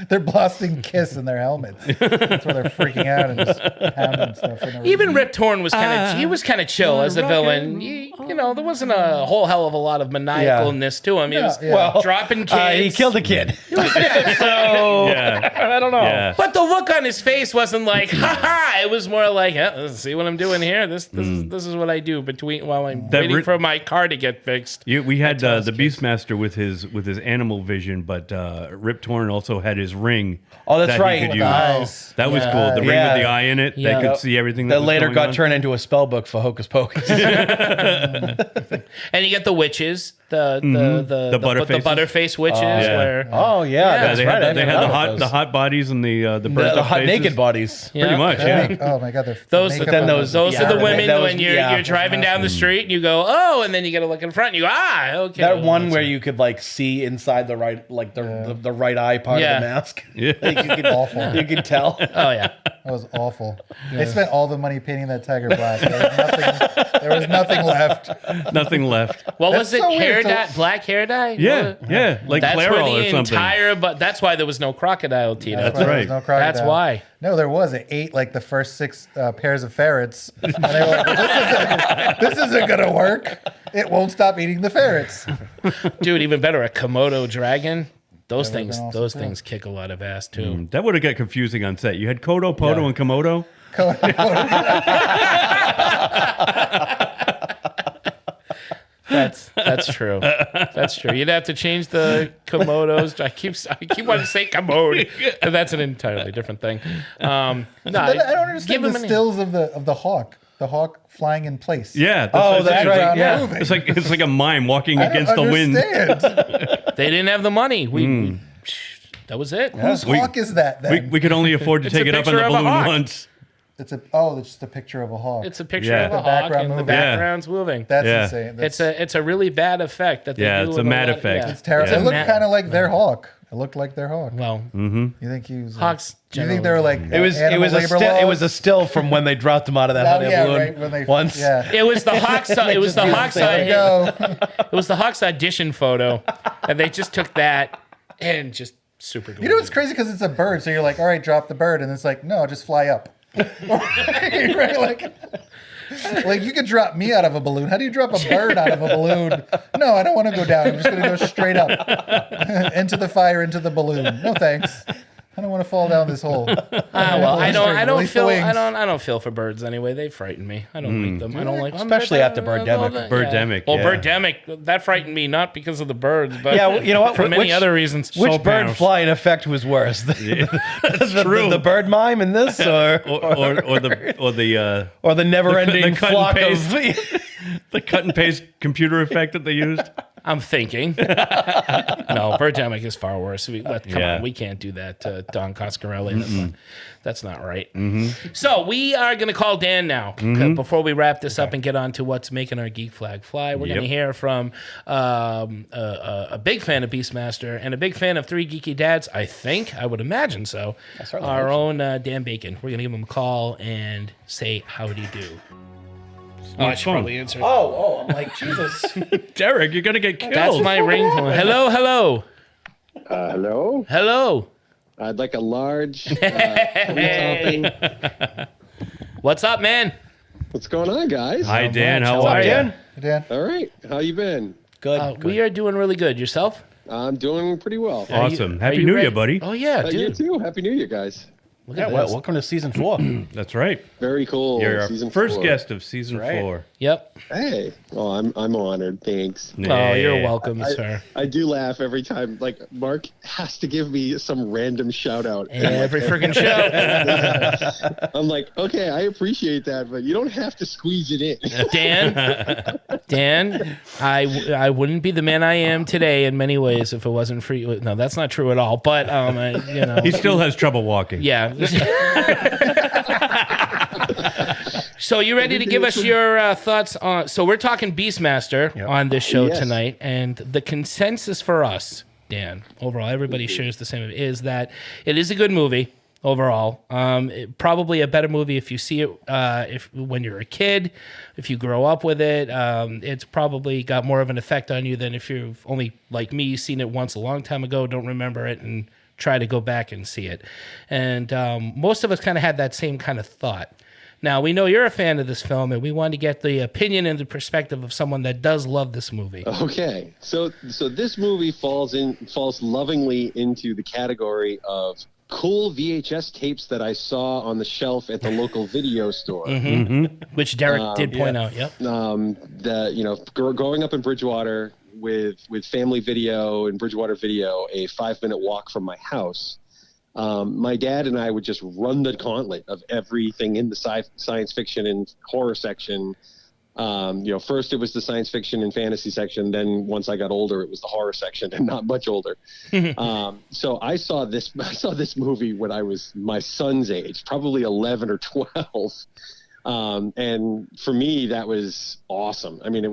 They're blasting Kiss in their helmets. That's why they're freaking out and just pounding stuff. In their Even Rip Torn was kind of chill as a villain. You know, there wasn't a whole hell of a lot of maniacalness to him. He was Yeah. dropping kids. He killed a kid. So Yeah. I don't know. Yeah. but the look on his face wasn't like ha ha. It was more like, let's see what I'm doing here. This is what I do while I'm waiting for my car to get fixed. We had the Beastmaster with his animal vision, but Rip Torn also had his ring. Oh, that's that he right. could With use. eyes. That was cool. The ring Yeah. with the eye in it Yeah. that could see everything. That That was later going got on. turned into a spell book for Hocus Pocus. And you get the witches, the Butterfaces. Butterface witches, Yeah. where Oh yeah, Yeah, that's they right. had, they had I forgot about the hot bodies and the burnt the up hot faces. naked bodies. yeah. Pretty much, yeah. Oh my god, they're Those, makeup but then on those them. are Yeah, the women that was- when you're yeah. driving down the street and you go, oh, and then you get to look in front and you go, okay. That one where you could like see inside the right, like the right eye part Yeah. of the mask. Yeah. Like, you could, Awful. You could tell. Oh yeah. That was awful. They spent all the money painting that tiger black. There was nothing left. Nothing left. What That's was it? so Hair weird. dye, black hair dye. Yeah, yeah, like That's where Clairol the or something. entire. But that's why there was no crocodile, Tito. That's why there right. was no crocodile. That's why. No, there was. It ate like the first 6 pairs of ferrets. And they were like, this isn't going to work. It won't stop eating the ferrets. Dude, even better, a Komodo dragon. Those That would've things, been awesome, those too. things kick a lot of ass too. That would have got confusing on set. You had Kodo, Podo, and Komodo. That's true. That's true. You'd have to change the Komodos. I keep wanting to say commode, but that's an entirely different thing. No, I don't understand give the him an- stills of the hawk. The hawk flying in place. Yeah. Oh, that's it. right. Not Yeah. moving. It's like a mime walking I don't against the wind. understand. They didn't have the money. That was it. Whose hawk is that then? We could only afford to It's take a it up on the picture of a balloon hawk. once. It's just a picture of a hawk. It's a picture Yeah. of a The hawk background and the moving. background's moving. That's Yeah. insane. It's a really bad effect that they do. Yeah, it's a with mad lot- effect. yeah. It's terrible. It's a It looked mad- kind of like their hawk. It looked like their hawk. Well, You think he was? hawks. Do you think they were like? It was a still from when they dropped him out of that hot air balloon right when they once. Yeah. It was the Hawks. It was the Hawks. There we go. It was the Hawks audition photo, and they just took that and just super. You know what's crazy? Because it's a bird, so you're like, all right, drop the bird, and it's like, no, just fly up. Right? Like you could drop me out of a balloon. How do you drop a bird out of a balloon? No, I don't want to go down. I'm just going to go straight up into the fire, into the balloon. No thanks. I don't want to fall down this hole. Well, I don't Release the feel. wings. I don't feel for birds anyway. They frighten me. I don't like them. I don't like, Especially after Birdemic. Birdemic, Well, yeah. Birdemic that frightened me not because of the birds, but Yeah, well, you know what? for many Which- other reasons. Which So bird pronounced. flying effect was worse? True. The bird mime in this, or or the the never-ending cut and flock paste. of. the cut and paste computer effect that they used. I'm thinking. No, Birdemic is far worse. Come on, we can't do that to Don Coscarelli. That's not right. So we are going to call Dan now. Before we wrap this up and get on to what's making our geek flag fly, we're going to hear from a big fan of Beastmaster and a big fan of Three Geeky Dads. I would imagine so. Our own Dan Bacon. We're going to give him a call and say howdy do. I should probably answer. I'm like, Jesus. Derek, you're gonna get killed. That's my ringtone. Hello. Hello. Hello. I'd like a large. Hey. What's up, man? What's going on, guys? Hi, Dan. much. How How are are you? you? Dan. All right. How you been? Good. We are doing really good. Yourself? I'm doing pretty well. Awesome. Are Happy you New ready? Year, buddy. Oh yeah, You dude. too. Happy New Year, guys. Look Yeah, at well, this. welcome to season 4. That's right. Very cool. You're our Season first 4. guest of season right. 4. Yep. Hey. Well, I'm honored. Thanks. Oh, you're welcome, sir. I do laugh every time. Like Mark has to give me some random shout out. Every freaking show. I'm like, okay, I appreciate that, but you don't have to squeeze it in. Dan, I wouldn't be the man I am today in many ways if it wasn't for you. No, that's not true at all. But He still has trouble walking. yeah. So you ready to give us your thoughts on? So we're talking Beastmaster on this show Yes. tonight, and the consensus for us, Dan, overall, everybody shares the same, is that it is a good movie overall. Probably a better movie if you see it when you're a kid, if you grow up with it. It's probably got more of an effect on you than if you've only, like me, seen it once a long time ago, don't remember it, and try to go back and see it. And most of us kind of had that same kind of thought. Now, we know you're a fan of this film, and we want to get the opinion and the perspective of someone that does love this movie. Okay, so this movie falls lovingly into the category of cool VHS tapes that I saw on the shelf at the local video store. Which Derek did point out. Yep. Growing up in Bridgewater with Family Video and Bridgewater Video, a 5-minute walk from my house. My dad and I would just run the gauntlet of everything in the science fiction and horror section. First it was the science fiction and fantasy section. Then once I got older, it was the horror section, and not much older. So I saw this movie when I was my son's age, probably 11 or 12. And for me, that was awesome. I mean,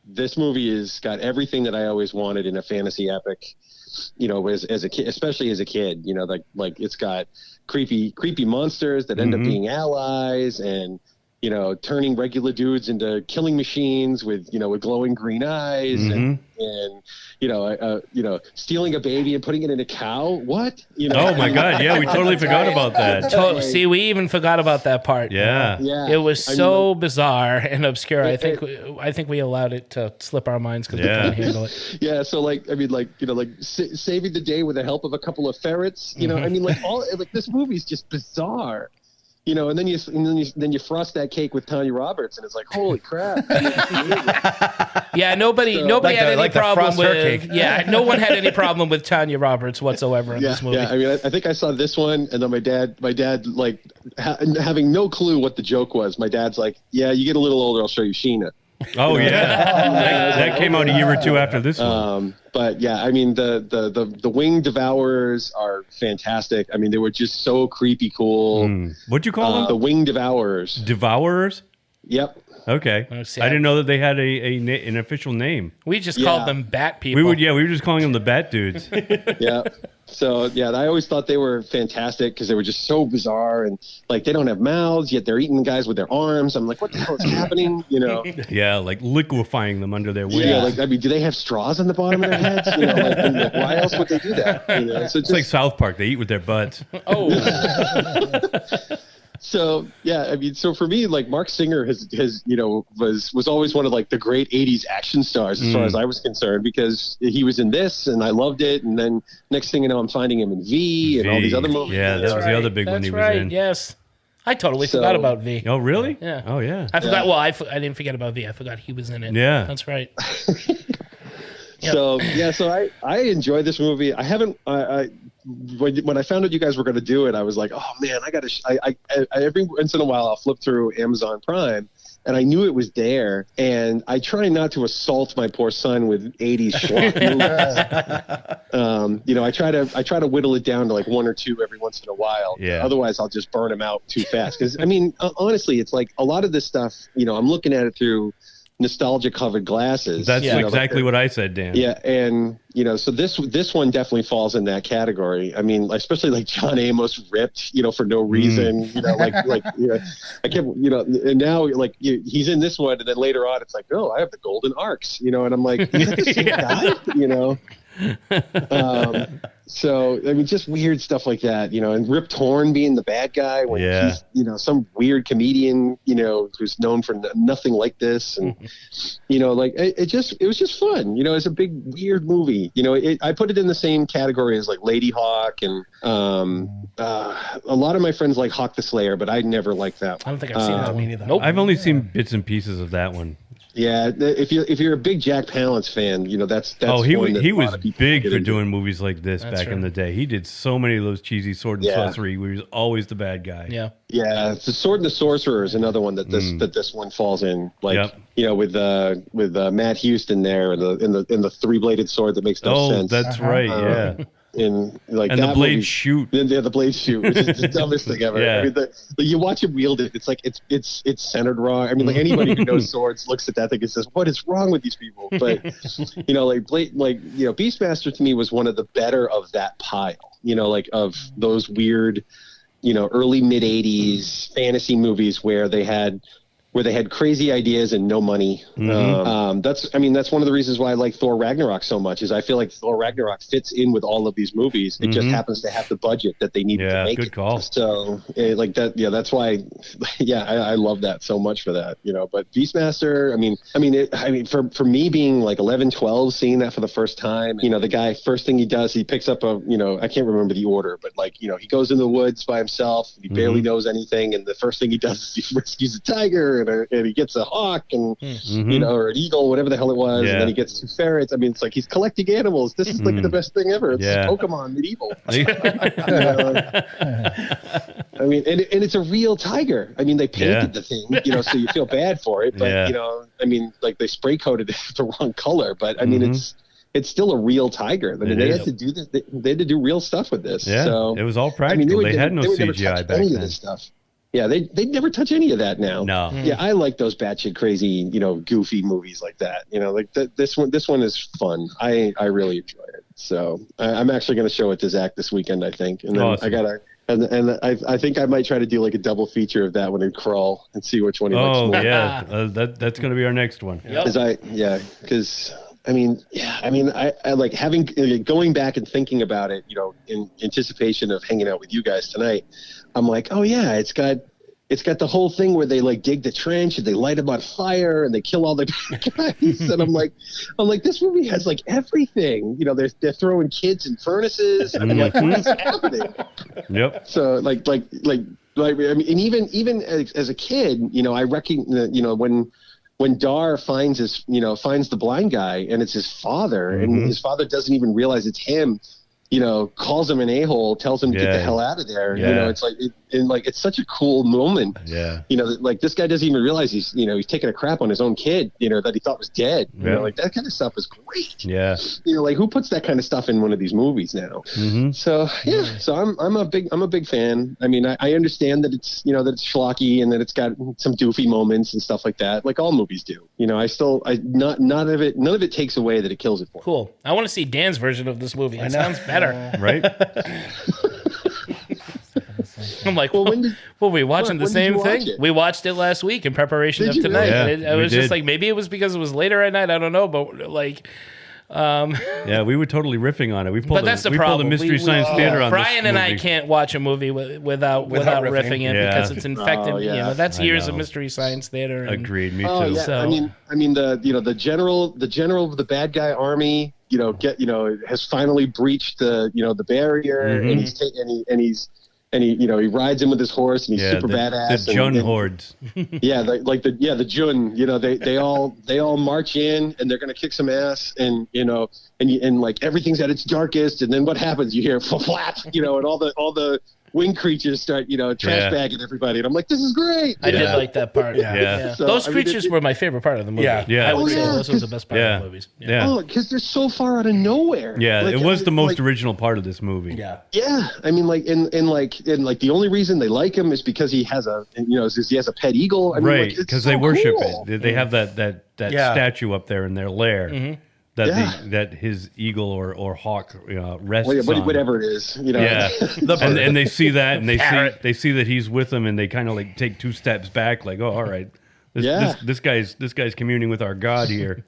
this movie has got everything that I always wanted in a fantasy epic. As a kid, especially as a kid, like it's got creepy monsters that end up being allies, and turning regular dudes into killing machines with glowing green eyes, and stealing a baby and putting it in a cow. What? Oh my God! Yeah, we totally forgot about that. See, we even forgot about that part. Yeah. It was so bizarre and obscure. I think we allowed it to slip our minds because we couldn't handle it. Yeah. So saving the day with the help of a couple of ferrets. This movie's just bizarre. And then you frost that cake with Tanya Roberts, and it's like, holy crap! Yeah, nobody had any problem with. Cake. Yeah, no one had any problem with Tanya Roberts whatsoever in this movie. Yeah, I mean, I think I saw this one, and then my dad, having no clue what the joke was. My dad's like, "Yeah, you get a little older, I'll show you Sheena." Oh yeah, that came out a year or two after this one. But yeah, I mean the wing devourers are fantastic. I mean they were just so creepy cool. What'd you call them? The wing devourers. Devourers. Yep. Okay. I didn't know that they had an official name. We just called them bat people. We were just calling them the bat dudes. Yeah. So yeah, I always thought they were fantastic because they were just so bizarre and like they don't have mouths yet they're eating guys with their arms. I'm like, what the hell is happening? You know? Yeah, like liquefying them under their wings. Yeah, like I mean, do they have straws on the bottom of their heads? You know, like why else would they do that? You know, so it's like South Park. They eat with their butts. Oh. So yeah, I mean, so for me, like Mark Singer has you know was always one of like the great '80s action stars as far as I was concerned because he was in this and I loved it, and then next thing you know, I'm finding him in V and all these other movies. Yeah, that was the other big one he was in. Yes, I totally forgot about V. Oh really? Yeah. Oh yeah. I forgot. Well, I didn't forget about V. I forgot he was in it. Yeah, that's right. So yeah, so I enjoyed this movie. I haven't. When I found out you guys were going to do it, I was like, oh man, I every once in a while I'll flip through Amazon Prime, and I knew it was there. And I try not to assault my poor son with 80s schlock movies. You know, I try to whittle it down to like one or two every once in a while. Yeah. Otherwise, I'll just burn them out too fast. Because I mean, honestly, it's like a lot of this stuff. You know, I'm looking at it through nostalgia covered glasses. That's exactly what I said, Dan. Yeah, and you know, so this one definitely falls in that category. I mean, especially like John Amos ripped, you know, for no reason. You know, like you know, I kept, you know, and now like he's in this one, and then later on, it's like, oh, I have the golden arcs, you know, and I'm like, is that the same guy? You know. So I mean, just weird stuff like that, you know, and Rip Torn being the bad guy when he's, you know, some weird comedian, you know, who's known for nothing like this, and you know, like it was just fun, you know. It's a big weird movie, you know. I put it in the same category as like Lady Hawk, and a lot of my friends like Hawk the Slayer, but I never liked that one. I don't think I've seen that one either. Nope. I've only seen bits and pieces of that one. Yeah, if you're a big Jack Palance fan, you know that's he was big for doing movies like this back in the day. He did so many of those cheesy sword and sorcery where he was always the bad guy. Yeah, the Sword and the Sorcerer is another one that this one falls in. Like you know, with Matt Houston there and the three-bladed sword that makes no sense. That's right. Yeah. And like and the blades shoot. Yeah, the blades shoot, which is the dumbest thing ever. Yeah. I mean, you watch him wield it. It's like it's centered wrong. I mean, like anybody who knows swords looks at that thing and says, "What is wrong with these people?" But you know, like you know, Beastmaster to me was one of the better of that pile. You know, like of those weird, you know, early mid '80s fantasy movies where they had crazy ideas and no money. That's one of the reasons why I like Thor Ragnarok so much, is I feel like Thor Ragnarok fits in with all of these movies. It just happens to have the budget that they needed to make good call. So like that, that's why, I love that so much for that, you know. But Beastmaster, I mean, for me being like 11, 12, seeing that for the first time, you know, the guy, first thing he does, he picks up I can't remember the order, but like, you know, he goes in the woods by himself, he barely knows anything, and the first thing he does is he rescues a tiger, and he gets a hawk and you know, or an eagle, whatever the hell it was, and then he gets 2 ferrets. I mean, it's like he's collecting animals. This is like the best thing ever. It's Pokemon medieval. I mean, and it's a real tiger. I mean, they painted the thing, you know, so you feel bad for it, but you know, I mean, like they spray coated it the wrong color, but I mean, it's still a real tiger. I mean, they had to do this. They had to do real stuff with this. Yeah, so it was all practical. They had no CGI back then. Of this stuff. Yeah, they never touch any of that now. No. Yeah, I like those batshit crazy, you know, goofy movies like that. You know, like this one is fun. I really enjoy it. So I'm actually going to show it to Zach this weekend, I think. And then awesome. I think I might try to do like a double feature of that one and Crawl and see which one he likes more. Oh yeah, that's going to be our next one. Because I like going back and thinking about it, you know, in anticipation of hanging out with you guys tonight. I'm like, oh yeah, it's got the whole thing where they like dig the trench and they light them on fire and they kill all the guys. And I'm like, this movie has like everything. You know, they're throwing kids in furnaces. And I'm like, what is happening? Yep. So like I mean, and even as a kid, you know, I recognize, you know, when Dar finds the blind guy and it's his father, and his father doesn't even realize it's him, you know, calls him an a-hole, tells him to get the hell out of there. You know, it's like like it's such a cool moment. Yeah. You know, like this guy doesn't even realize he's taking a crap on his own kid, that he thought was dead. You know, like that kind of stuff is great. Yeah. Like who puts that kind of stuff in one of these movies now? So so I'm a big fan. I mean, I understand that it's that it's schlocky and that it's got some doofy moments and stuff like that, like all movies do. None of it takes away that it kills it for me. Cool. I want to see Dan's version of this movie. It sounds better. Right? I'm like, were we watching the same thing? We watched it last week in preparation of tonight. Yeah, I was just like, maybe it was because it was later at night. I don't know, but like... yeah, we were totally riffing on it. But that's the problem. Pulled a Mystery Science Theater on Brian this and movie. I can't watch a movie without riffing it because it's infected. That's years of Mystery Science Theater. Agreed. Me too. Oh, yeah. So, I mean the general of the bad guy army, has finally breached the barrier, and he rides in with his horse, and he's super badass. The Jun hordes. The Jun. They all march in, and they're gonna kick some ass, and like everything's at its darkest, and then what happens? You hear flap, and all the wing creatures start, trash bagging everybody, and I'm like, this is great. I did like that part. Yeah. So, those creatures were my favorite part of the movie. Yeah. I would say those were the best part of the movies. Yeah. Oh, because they're so far out of nowhere. Yeah, Like, it was the most original part of this movie. Yeah. Yeah, I mean, like, in the only reason they like him is because he has a pet eagle. I mean, Right, because they worship it. They have that Yeah. statue up there in their lair that his eagle or hawk rests on. Whatever it is, Yeah, and they see that, and they see that he's with them, and they kind of like take 2 steps back, like, oh, all right, this guy's communing with our God here.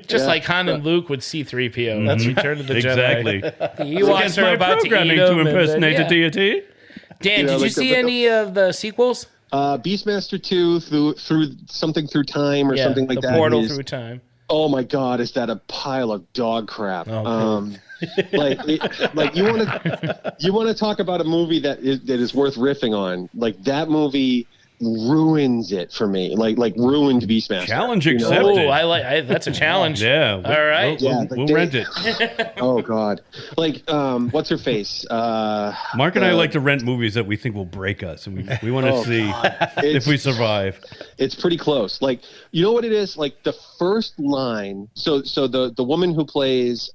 Just like Han and Luke with C-3PO. That's Return of the Exactly. Jedi. Ewoks are about to eat programming him, to impersonate and then, a deity. Dan, did you see any of the sequels? Beastmaster 2 through something through time or something like the that. Portal through time. Oh my God, is that a pile of dog crap? Okay. Like you want to talk about a movie that is worth riffing on? Like that movie ruins it for me. Like ruined Beastmaster. Challenge accepted. Oh, that's a challenge. Yeah. All right. We'll rent it. Oh God. Like what's her face? Mark and I like to rent movies that we think will break us, and we want to see if we survive. It's pretty close. Like, you know what it is? Like the first line. So the woman who plays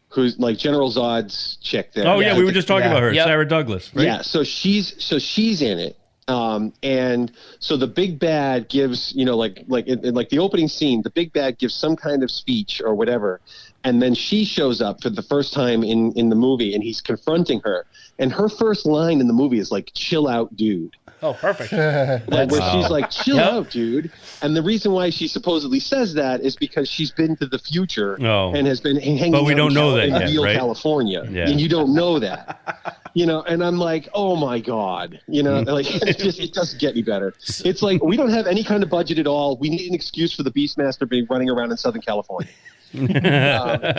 who's like General Zod's chick there. Oh yeah, we were just talking about her, Sarah Douglas. Right? Yeah. So she's in it. And so the big bad gives, like in the opening scene, the big bad gives some kind of speech or whatever. And then she shows up for the first time in the movie, and he's confronting her. And her first line in the movie is like, "Chill out, dude." Oh, perfect. Where she's like, "Chill out, dude." And the reason why she supposedly says that is because she's been to the future and has been hanging but we out don't know that in yet, Beale, right? California. Yeah. And you don't know that. And I'm like, oh my God, like it doesn't get any better. It's like, we don't have any kind of budget at all. We need an excuse for the Beastmaster being running around in Southern California.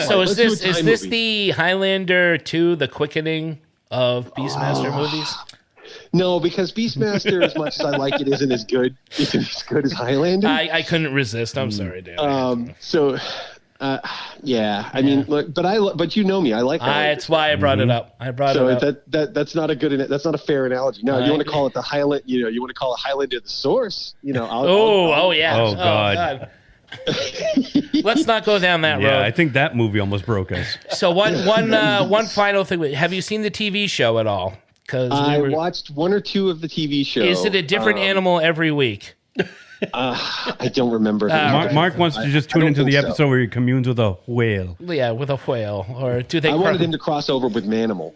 So is this the Highlander 2, the quickening of Beastmaster movies? No, because Beastmaster, as much as I like it, isn't as good as Highlander. I couldn't resist. I'm sorry, Dan. I mean, look, but you know me, I like Highlander. That's why I brought it up. That's not a fair analogy. No, you want to call it the Highland, you want to call it Highlander the source, Oh yeah. Oh God. Let's not go down that road. Yeah, I think that movie almost broke us. So one final thing. Have you seen the TV show at all? Because I watched 1 or 2 of the TV show. Is it a different animal every week? I don't remember. Mark wants to just tune into the episode where he communes with a whale. Yeah, with a whale. Or do they? I wanted him to cross over with Manimal.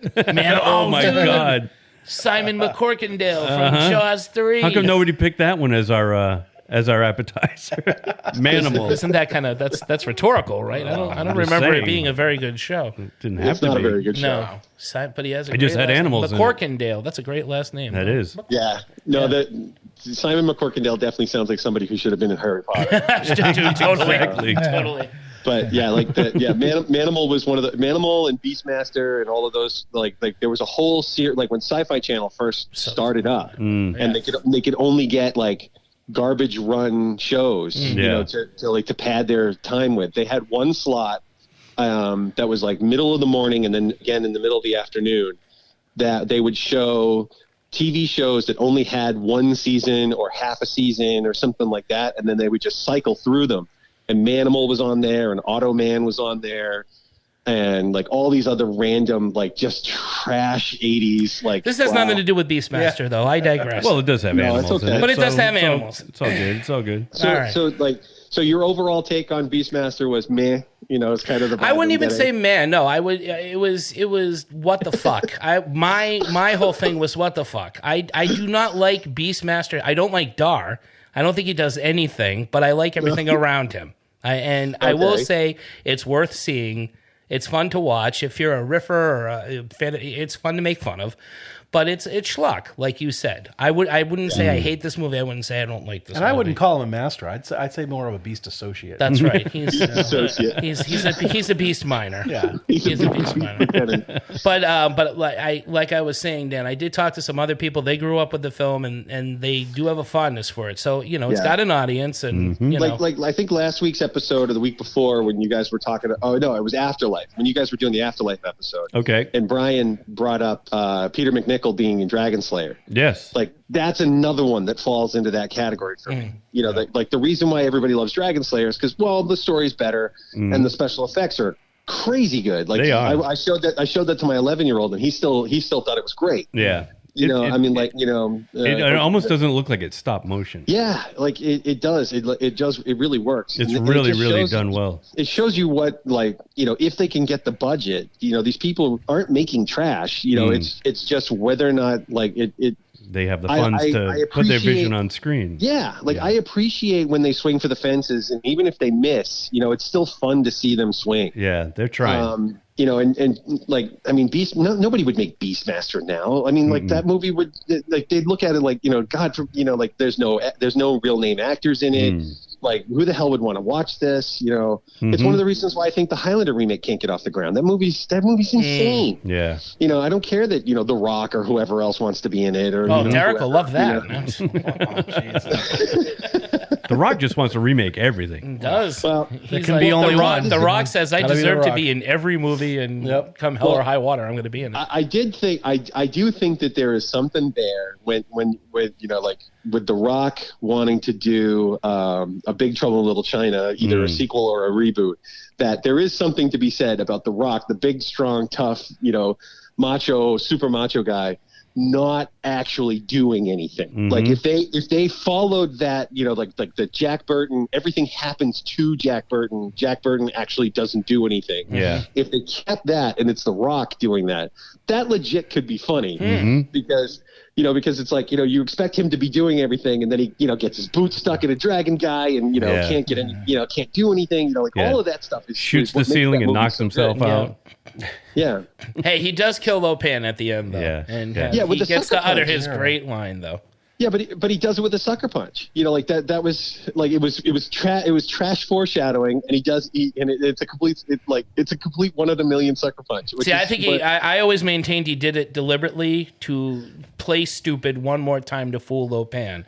Oh my God! Simon McCorkindale from Jaws 3. How come nobody picked that one as our appetizer? Manimal. Isn't that kind of that's rhetorical, right? I don't remember it being a very good show. It didn't have to be. It's not a very good show. No, but he has. I just had animals. McCorkindale. That's a great last name. That is. Yeah. No, Simon McCorkindale definitely sounds like somebody who should have been in Harry Potter. Totally. But yeah, Manimal was one of the Manimal and Beastmaster and all of those. Like there was a whole series. Like when Sci-Fi Channel first started up, and they could only get like garbage run shows, to pad their time with. They had one slot that was like middle of the morning and then again in the middle of the afternoon that they would show TV shows that only had one season or half a season or something like that, and then they would just cycle through them. And Manimal was on there, and Automan was on there, and like all these other random, like just trash 80s. Like this has nothing to do with Beastmaster, though. I digress. Well, it does have animals, it's okay. in it, but it does have animals. It's all good. It's all good. So, all right. So your overall take on Beastmaster was meh. You know, it's kind of the. I wouldn't even say man. No, I would. It was what the fuck. My whole thing was what the fuck. I do not like Beastmaster. I don't like Dar. I don't think he does anything, but I like everything around him. I will say it's worth seeing. It's fun to watch. If you're a riffer or a fan, it's fun to make fun of. But it's schlock, like you said. I wouldn't say I hate this movie. I wouldn't say I don't like this movie. And I wouldn't call him a master. I'd say more of a beast associate. That's right. He's associate. He's a beast miner. Yeah. He's a beast miner. But like I was saying, Dan, I did talk to some other people. They grew up with the film and they do have a fondness for it. So, it's got an audience and like I think last week's episode or the week before when you guys were talking, oh no, it was Afterlife. When you guys were doing the Afterlife episode. Okay. And Brian brought up Peter McNichol being in Dragon Slayer. Yes. Like that's another one that falls into that category for me. The reason why everybody loves Dragon Slayer is because, well, the story's better and the special effects are crazy good. Like they are. I showed that to my 11-year-old and he still thought it was great. Yeah. It almost doesn't look like it's stop motion. Yeah, like it does. It really works. It's And really, it just really shows, done well. It shows you what, if they can get the budget, these people aren't making trash. It's just whether or not they have the funds to put their vision on screen. Yeah, I appreciate when they swing for the fences, and even if they miss, it's still fun to see them swing. Yeah, they're trying. Nobody would make Beastmaster now. I mean, that movie would, they'd look at it there's no real name actors in it. Like, who the hell would want to watch this? It's one of the reasons why I think the Highlander remake can't get off the ground. That movie's insane. Yeah. I don't care that, The Rock or whoever else wants to be in it. Or, Derek will love that. The Rock just wants to remake everything. He does. Well, He's can be only one. The Rock says, I Gotta be The deserve to Rock. be in every movie and come hell or high water, I'm going to be in it. I do think that there is something there with The Rock wanting to do a Big Trouble in Little China, either a sequel or a reboot, that there is something to be said about The Rock, the big, strong, tough, macho, super macho guy, not actually doing anything. Like if they followed that, like the Jack Burton, everything happens to Jack Burton actually doesn't do anything. Yeah. If they kept that and it's The Rock doing that legit could be funny because it's like, you expect him to be doing everything and then he, gets his boots stuck in a dragon guy and, can't get any, can't do anything, all of that stuff is shoots what the makes ceiling that and movie knocks so himself good. out. Yeah. Hey, he does kill Lopan at the end, though. Yeah. And Yeah, with he the gets sucker to utter punch. his great line, though. Yeah, but he does it with a sucker punch. That was like it was trash foreshadowing, and it's a complete one in a million sucker punch. See, I think I always maintained he did it deliberately to play stupid one more time to fool Lopan.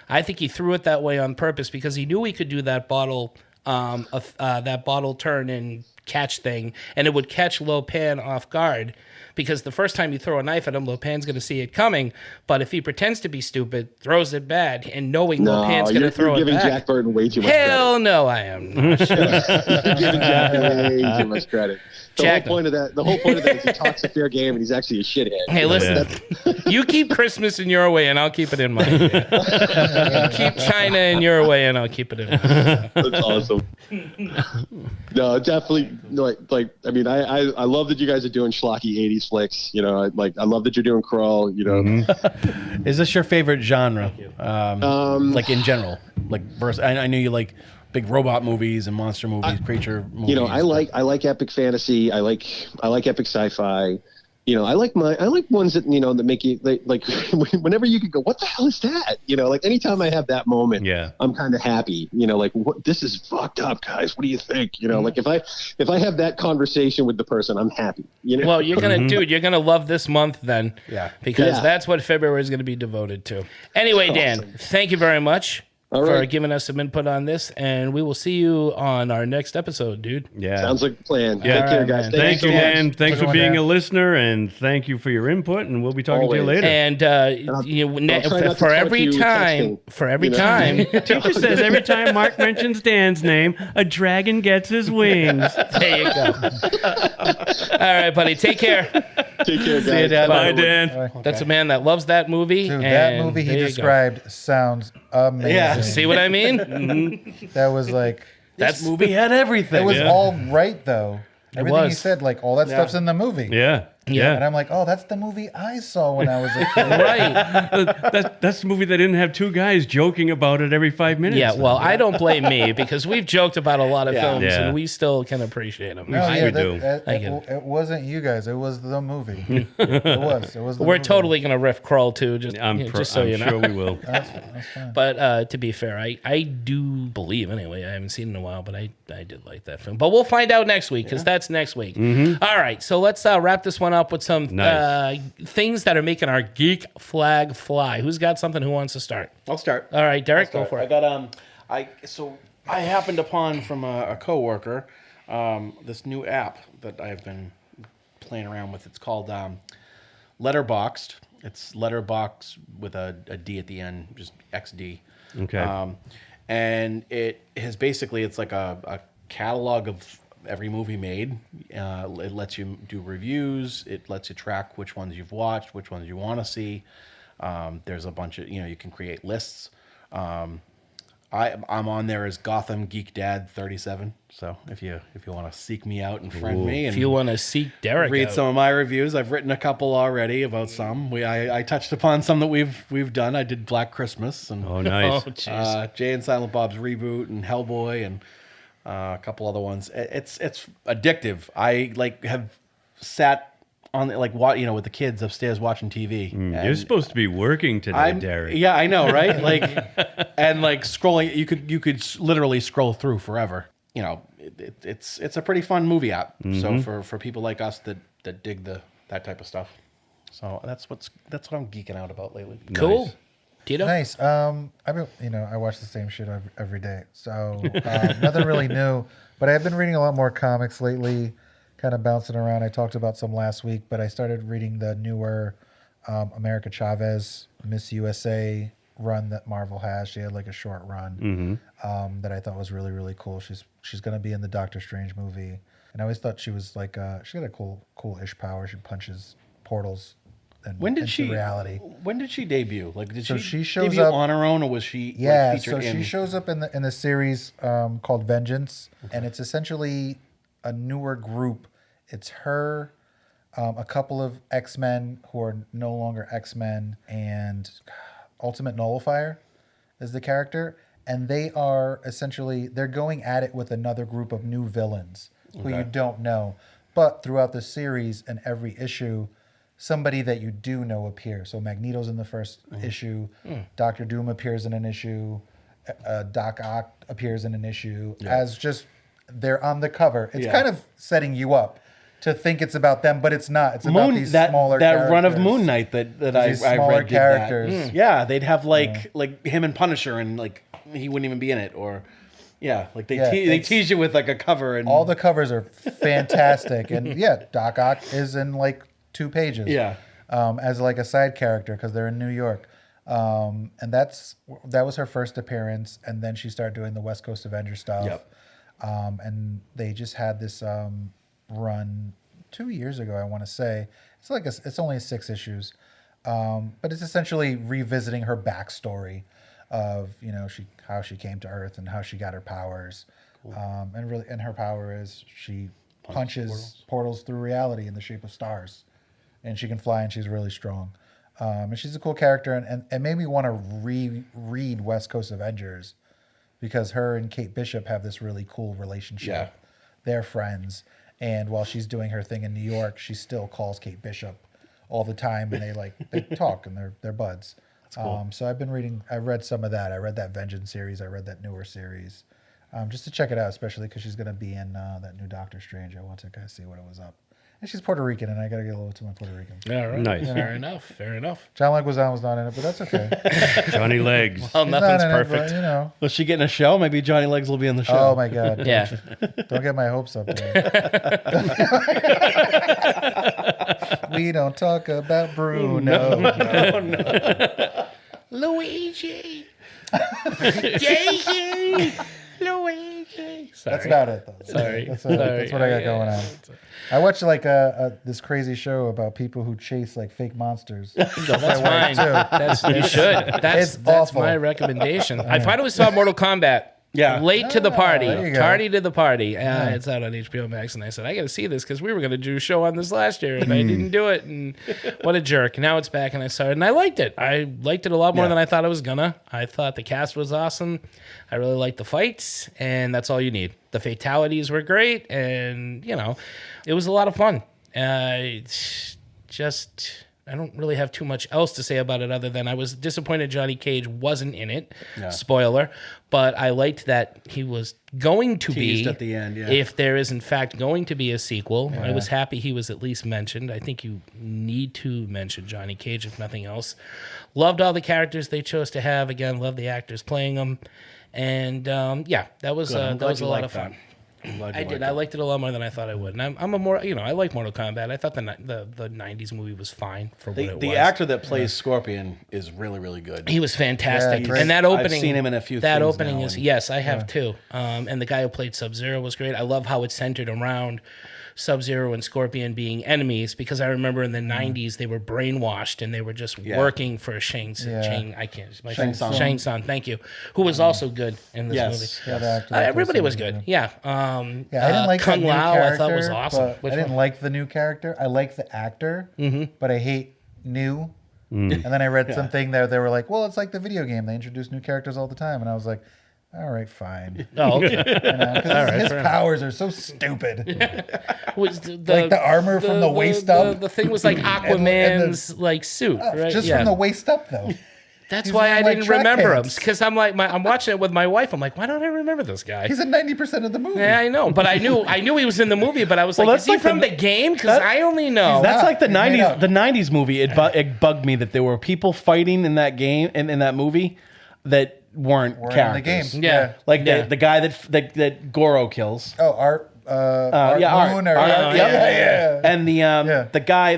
I think he threw it that way on purpose because he knew he could do that bottle turn and catch thing, and it would catch Lopan off guard. Because the first time you throw a knife at him, Lopan's going to see it coming. But if he pretends to be stupid, throws it bad, and knowing Lopan's going to throw you're it back. giving Jack Burton way too much Hell credit. no, I am not. You're giving Jack way too much credit. The whole point of that is he talks a fair game and he's actually a shithead. Hey, listen, you keep Christmas in your way and I'll keep it in mine. You keep China in your way and I'll keep it in mine. That's awesome. No, definitely. I love that you guys are doing schlocky 80s flicks. I love that you're doing Crawl. Is this your favorite genre? Like in general, I knew you like big robot movies and monster movies, creature movies. I like epic fantasy. I like epic sci-fi. I like ones that that make you like whenever you could go, what the hell is that? Anytime I have that moment, I'm kind of happy. What, this is fucked up, guys. What do you think? Like if I have that conversation with the person, I'm happy. Well, you're gonna love this month then, because Yeah. that's what February is gonna be devoted to. Anyway, Dan, thank you very much. All for right. giving us some input on this, and we will see you on our next episode, dude. Yeah. Sounds like a plan. Yeah. Take care, All right, guys. man. Thank you, so much. man. Thanks for Everyone being there. a listener, and thank you for your input. And we'll be talking to you Always. later. And I'll try not to for talk every to you time, texting, for every you know? time, Teacher says every time Mark mentions Dan's name, a dragon gets his wings. there you go. All right, buddy. Take care. Take care, guys. See you, Dad. Bye, Dan. That's a man that loves that movie. Dude, and that movie he there you go. described sounds amazing. Yeah. See what I mean? That was like, This movie had everything. it was Yeah. all right though. Everything he was. said, like all that stuff's in the movie. Yeah. And Yeah. I'm like, oh, that's the movie I saw when I was a kid. Right. That's the movie that didn't have two guys joking about it every 5 minutes. Yeah, well, I don't blame me because we've joked about a lot of films Yeah. and we still can appreciate them. No, I yeah, do. I get it. it wasn't you guys. It was the movie. It was the We're movie. totally going to riff Crawl too, just, I'm just so you know. sure we will. That's fine. But to be fair, I do believe, anyway, I haven't seen it in a while, but I did like that film. But we'll find out next week because that's next week. All right, so let's wrap this one up with some Nice. things that are making our geek flag fly. Who's got something? Who wants to start? I'll start. All right, Derek, go for I it. got I happened upon from a coworker this new app that I've been playing around with. It's called Letterboxd. It's Letterbox with a D at the end, just XD. Okay. And it has basically, it's like a catalog of every movie made. It lets you do reviews. It lets you track which ones you've watched, which ones you want to see. There's a bunch of, you can create lists. I'm on there as Gotham Geek Dad 37. So if you want to seek me out and friend me, If and you want to seek Derek read out. some of my reviews, I've written a couple already about some. I touched upon some that we've done. I did Black Christmas and Oh, nice. Oh, jeez. Jay and Silent Bob's reboot and Hellboy and a couple other ones. It's addictive. I have sat on with the kids upstairs watching TV. You're supposed to be working today, Derek. Yeah, I know, right? And scrolling. You could literally scroll through forever. It's a pretty fun movie app. So for people like us that dig that type of stuff. So that's what I'm geeking out about lately. Cool. Nice. Tito? Nice. I watch the same shit every day, so nothing really new. But I've been reading a lot more comics lately, kind of bouncing around. I talked about some last week, but I started reading the newer America Chavez Miss USA run that Marvel has. She had like a short run that I thought was really, really cool. She's going to be in the Doctor Strange movie, and I always thought she was like she had a cool-ish power. She punches portals. When did into she reality? When did she debut? Did So she, she shows debut up- on her own, or was she Yeah, featured so in? she shows up in the series called Vengeance, and it's essentially a newer group. It's her, a couple of X-Men who are no longer X-Men, and Ultimate Nullifier is the character, and they are essentially they're going at it with another group of new villains who you don't know, but throughout the series and every issue, somebody that you do know appears. So Magneto's in the first issue. Doctor Doom appears in an issue. Doc Ock appears in an issue. As just they're on the cover. It's kind of setting you up to think it's about them, but it's not. It's about these smaller that characters. run of Moon Knight that These I smaller read did that. characters. Yeah, they'd have like him and Punisher, and he wouldn't even be in it, or they tease you with like a cover, and All the covers are fantastic, and Doc Ock is in like 2 pages. As like a side character because they're in New York. And that was her first appearance, and then she started doing the West Coast Avenger stuff. And they just had this run 2 years ago, I want to say. It's only 6 issues, but it's essentially revisiting her backstory of how she came to Earth and how she got her powers. And her power is she punches portals through reality in the shape of stars. And she can fly, and she's really strong. And she's a cool character, and it made me want to reread West Coast Avengers because her and Kate Bishop have this really cool relationship. They're friends, and while she's doing her thing in New York, she still calls Kate Bishop all the time, and they talk, and they're buds. That's cool. So I read some of that. I read that Vengeance series. I read that newer series, just to check it out, especially because she's going to be in that new Doctor Strange. I wanted to kind of see what it was up. And she's Puerto Rican, and I got to get a little to my Puerto Rican. All right. Nice. Fair enough. Fair enough. John Leguizamo was not in it, but that's okay. Johnny Legs. Well, He's nothing's not in it, perfect. but, you know. Was she getting a show? Maybe Johnny Legs will be in the show. Oh my God. Yeah. Don't get my hopes up there. We don't talk about Bruno. No. Luigi. Jason. Luigi. Sorry. That's about it, though. Sorry. That's Sorry. what I got going on. I watched like this crazy show about people who chase like fake monsters. That's mine. You should. That's awful. my recommendation. I finally saw Mortal Kombat. Yeah. Late to the party. there you go. Tardy to the party. It's out on HBO Max, and I said, I got to see this because we were going to do a show on this last year, and I didn't do it. And what a jerk. Now it's back, and I saw it, and I liked it. I liked it a lot more than I thought I was going to. I thought the cast was awesome. I really liked the fights, and that's all you need. The fatalities were great, and, you know, it was a lot of fun. I don't really have too much else to say about it other than I was disappointed Johnny Cage wasn't in it. Yeah. Spoiler. But I liked that he was going to Teased be at the end, yeah. if there is in fact going to be a sequel. I was happy he was at least mentioned. I think you need to mention Johnny Cage if nothing else. Loved all the characters they chose to have. Again, loved the actors playing them. And that was a lot of fun. I did. I liked it a lot more than I thought I would. And I'm a more, I like Mortal Kombat. I thought the 90s movie was fine for what it was. The actor that plays Scorpion is really, really good. He was fantastic. Yeah, and that opening. I've seen him in a few That things opening now, is, and- yes, I have too. And the guy who played Sub-Zero was great. I love how it's centered around Sub-Zero and Scorpion being enemies because I remember in the 90s they were brainwashed and they were just working for Shang Tsung, thank you, who was also good in this movie. Yeah, the actor Everybody was good. Yeah. I didn't like Kung that new Lao, character, I thought was awesome. but I didn't like the new character. I like the actor, but I hate new. And then I read something there. They were like, "Well, it's like the video game. They introduce new characters all the time." And I was like, "All right, fine." Oh, okay. His powers are so stupid. Was Like the armor from the waist up? The thing was like Aquaman's like suit, right? Just from the waist up, though. That's He's why I wearing, like, didn't track remember him pants. because I'm like I'm watching it with my wife. I'm like, why don't I remember this guy? He's in 90% of the movie. Yeah, I know, but I knew he was in the movie. But I was like, that's is he like from the- the game? Because I only know. That's like the He's made 90s. up. The 90s movie. It bugged me that there were people fighting in that game and in that movie that weren't We're in characters. the game. Yeah. Like Yeah. the guy that Goro kills. Oh, Art Art. Moon or Art, yeah. And the guy,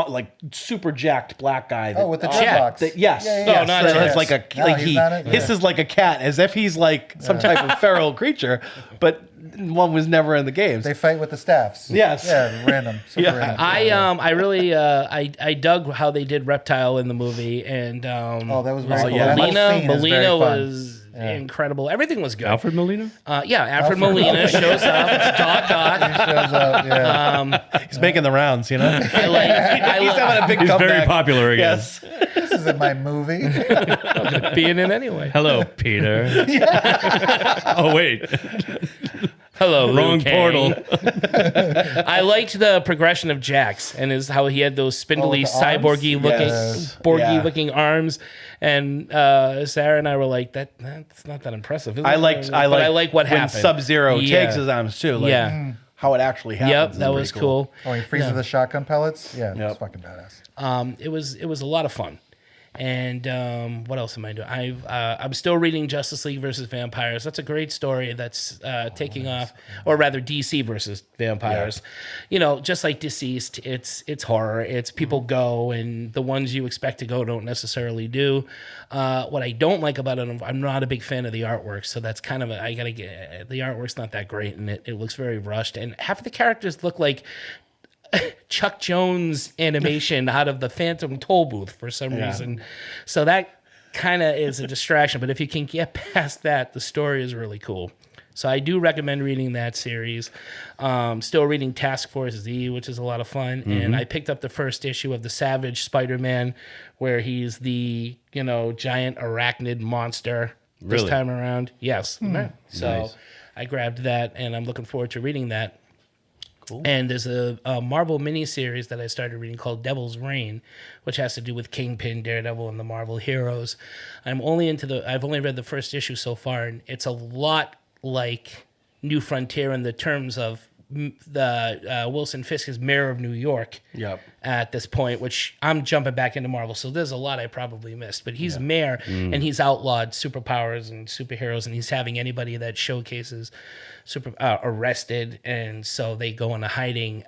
like super jacked black guy. That, Oh, with the Jack. dreadlocks. yes. Yeah, yeah, No, yeah. not that Jack. has like a No, like he's he not it? hisses like a cat as if he's like some type of feral creature, but one was never in the games. They fight with the staffs. Yes. Yeah, random. Super random. I really I dug how they did Reptile in the movie, and Oh, that was very cool. yeah. That whole scene is very Melina fun. was incredible. Everything was good. Alfred Molina? Alfred Molina shows up. It's Doc He Ock. shows up, yeah. He's making the rounds, you know. He's having a big He's comeback. very popular again. Yes. This is in my movie. being in anyway. Hello, Peter. Oh, wait. Hello, Liu Wrong Kang. portal. I liked the progression of Jax and how he had those spindly, with the arms? cyborgy looking, Yes. looking arms. And Sarah and I were like, that's not that impressive. Is it? I like But I like what when happened. Sub-Zero Yeah. takes his arms too. Like, Yeah. how it actually happens. Yep, is that pretty was cool. Oh, he freezes the shotgun pellets? Yeah, Yep. that's fucking badass. It was a lot of fun. And what else am I doing? I'm still reading Justice League versus Vampires. That's a great story that's taking off, or rather DC versus Vampires. You know, just like Deceased, it's horror. It's people go, and the ones you expect to go don't necessarily do. What I don't like about it, I'm not a big fan of the artwork, so that's kind of I gotta get the artwork's not that great, and it looks very rushed, and half of the characters look like Chuck Jones animation out of the Phantom Toll Booth for some reason. So that kind of is a distraction. But if you can get past that, the story is really cool. So I do recommend reading that series. Still reading Task Force Z, which is a lot of fun. And I picked up the first issue of the Savage Spider-Man, where he's the, giant arachnid monster this Really? time around. Yes. So I grabbed that, and I'm looking forward to reading that. Cool. And there's a Marvel miniseries that I started reading called Devil's Reign, which has to do with Kingpin, Daredevil, and the Marvel heroes. I've only read the first issue so far, and it's a lot like New Frontier in the terms of Wilson Fisk is mayor of New York. Yep. At this point, which I'm jumping back into Marvel, so there's a lot I probably missed. But he's mayor, and he's outlawed superpowers and superheroes, and he's having anybody that showcases arrested, and so they go into hiding.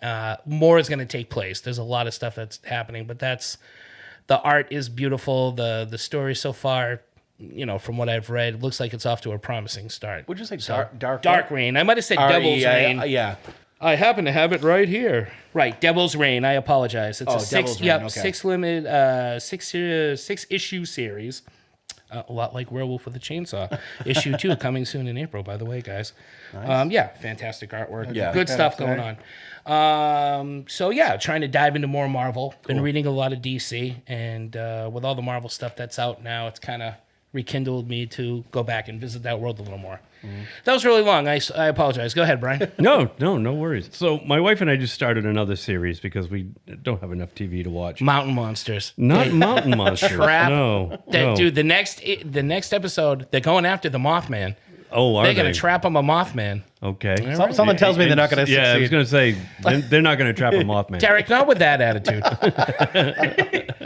More is going to take place. There's a lot of stuff that's happening, but the art is beautiful. The story so far, from what I've read, looks like it's off to a promising start. Would you say Dark Reign? I might have said Devil's Reign. Yeah. I happen to have it right here. Right, Devil's Reign. I apologize. It's a six issue series. A lot like Werewolf with a Chainsaw. Issue 2 coming soon in April, by the way, guys. Nice. Fantastic artwork. Yeah. Good stuff going on. Trying to dive into more Marvel. Cool. Been reading a lot of DC, and with all the Marvel stuff that's out now, it's kind of rekindled me to go back and visit that world a little more. That was really long. I apologize. Go ahead, Brian. No worries. So my wife and I just started another series because we don't have enough TV to watch. Mountain Monsters. Not Mountain Monsters. Trap. No. Dude, the next episode, they're going after the Mothman. Oh, are they're going to trap him a Mothman. Okay. Something tells me they're not going to succeed. Yeah, I was going to say, they're not going to trap a Mothman. Derek, not with that attitude.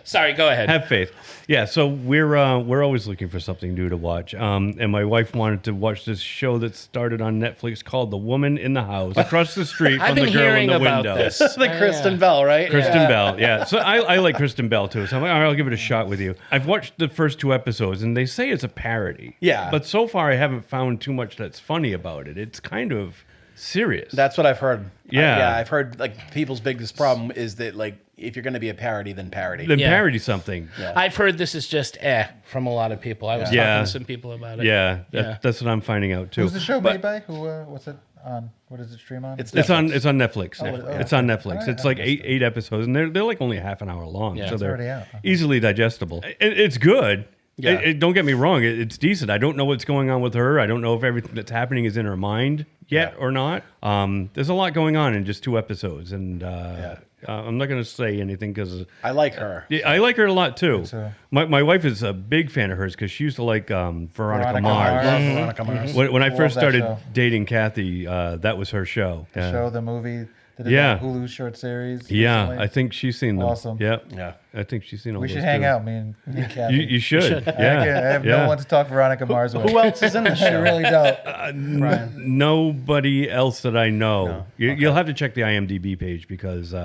Sorry, go ahead. Have faith. Yeah, so we're always looking for something new to watch. And my wife wanted to watch this show that started on Netflix called The Woman in the House, across the street from the girl in the window. The Kristen Bell, right? Kristen Bell, yeah. So I like Kristen Bell too. So I'm like, all right, I'll give it a shot with you. I've watched the first 2 episodes, and they say it's a parody. Yeah. But so far, I haven't found too much that's funny about it. It's kind of serious. That's what I've heard. Yeah. I've heard people's biggest problem is that if you're going to be a parody, then parody. Then parody something. Yeah. I've heard this is just from a lot of people. I was talking to some people about it. Yeah, that's what I'm finding out too. Who's the show made by? What's it on? What does it stream on? It's on Netflix. It's on Netflix. Right, it's like eight episodes, and they're like only half an hour long, so they're already out. easily digestible. It's good. Yeah. Don't get me wrong. It's decent. I don't know what's going on with her. I don't know if everything that's happening is in her mind yet or not. There's a lot going on in just 2 episodes, and I'm not going to say anything because I like her. Yeah, I like her a lot too. So. My wife is a big fan of hers because she used to like Veronica Mars. Veronica Mars. When I first started dating Kathy, that was her show. The show, the movie. That Hulu short series. Yeah, recently. I think she's seen them. Awesome. Yep. Yeah. I think she's seen all those. We should hang out, me and Kathy. You should. Yeah. I have no one to talk Veronica Mars with. Who else is in the show? I really don't. Nobody else that I know. No. You'll have to check the IMDb page because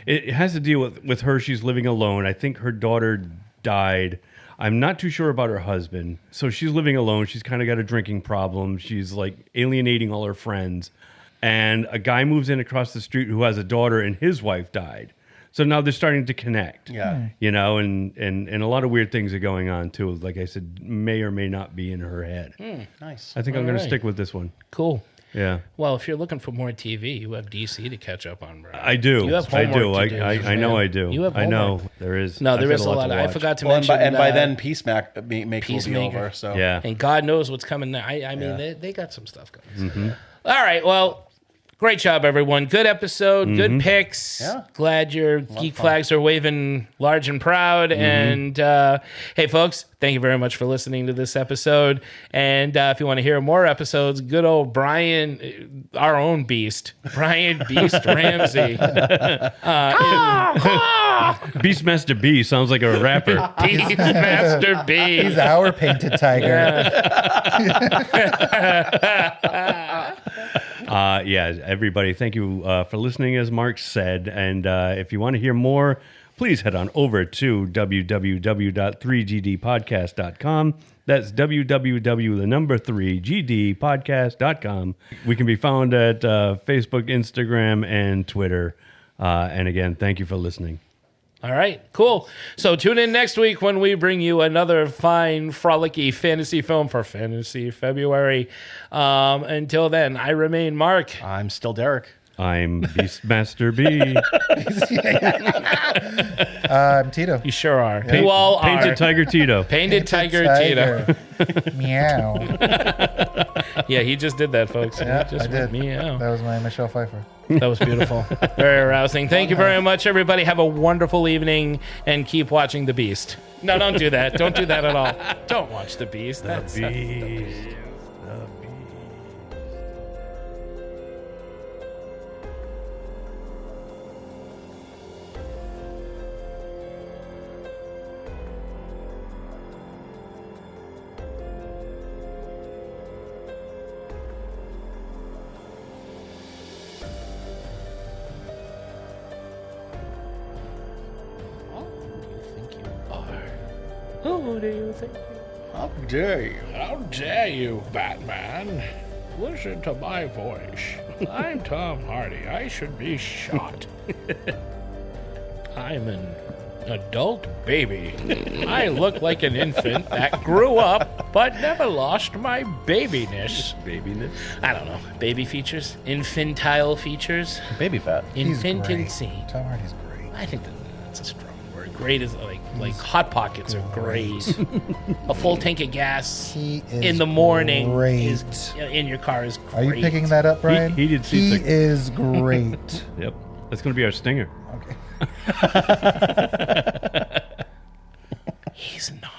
it has to deal with her. She's living alone. I think her daughter died. I'm not too sure about her husband. So she's living alone. She's kind of got a drinking problem. She's like alienating all her friends. And a guy moves in across the street who has a daughter, and his wife died. So now they're starting to connect. Yeah. And a lot of weird things are going on too. Like I said, may or may not be in her head. Nice. I think I'm going to stick with this one. Cool. Yeah. Well, if you're looking for more TV, you have DC to catch up on, bro. I do. You have homework to do. I know I do. You have I know homework. there is. No, there I've is got a lot. to I watch. forgot to Well, mention. and by then, Peacemaker will be over. So Yeah. And God knows what's coming now. I mean, they got some stuff going. So. All right. Well, great job, everyone. Good episode. Good picks. Yeah. Glad your geek flags are waving large and proud. And hey, folks, thank you very much for listening to this episode. And if you want to hear more episodes, good old Brian, our own Beast, Brian Beast Ramsey. Beastmaster B sounds like a rapper. Beastmaster B. He's our painted tiger. Everybody, thank you for listening, as Mark said. And if you want to hear more, please head on over to www.3gdpodcast.com. That's www.3gdpodcast.com. We can be found at Facebook, Instagram, and Twitter. And again, thank you for listening. All right, cool. So tune in next week when we bring you another fine, frolicky fantasy film for Fantasy February. Until then, I remain Mark. I'm still Derek. I'm Beastmaster B. I'm Tito. You sure are. You all are. Painted Tiger Tito. Painted Tiger Tito. Meow. Yeah, he just did that, folks. Yeah, He just I did. went meow. That was my Michelle Pfeiffer. That was beautiful. Very arousing. Thank you very much, everybody. Have a wonderful evening and keep watching The Beast. No, don't do that. Don't do that at all. Don't watch The Beast. That's Beast. The Beast. Who do you think? How dare you? How dare you, Batman? Listen to my voice. I'm Tom Hardy. I should be shot. I'm an adult baby. I look like an infant that grew up but never lost my babiness. Babiness? I don't know. Baby features? Infantile features? Baby fat. He's great. Infantancy. Tom Hardy's great. I think that's a strong word. Great is like Hot Pockets are great. A full tank of gas He is in the morning great. is in your car is great. Are you picking that up, Brian? Heated seats He is great. Yep. That's going to be our stinger. Okay. He's not.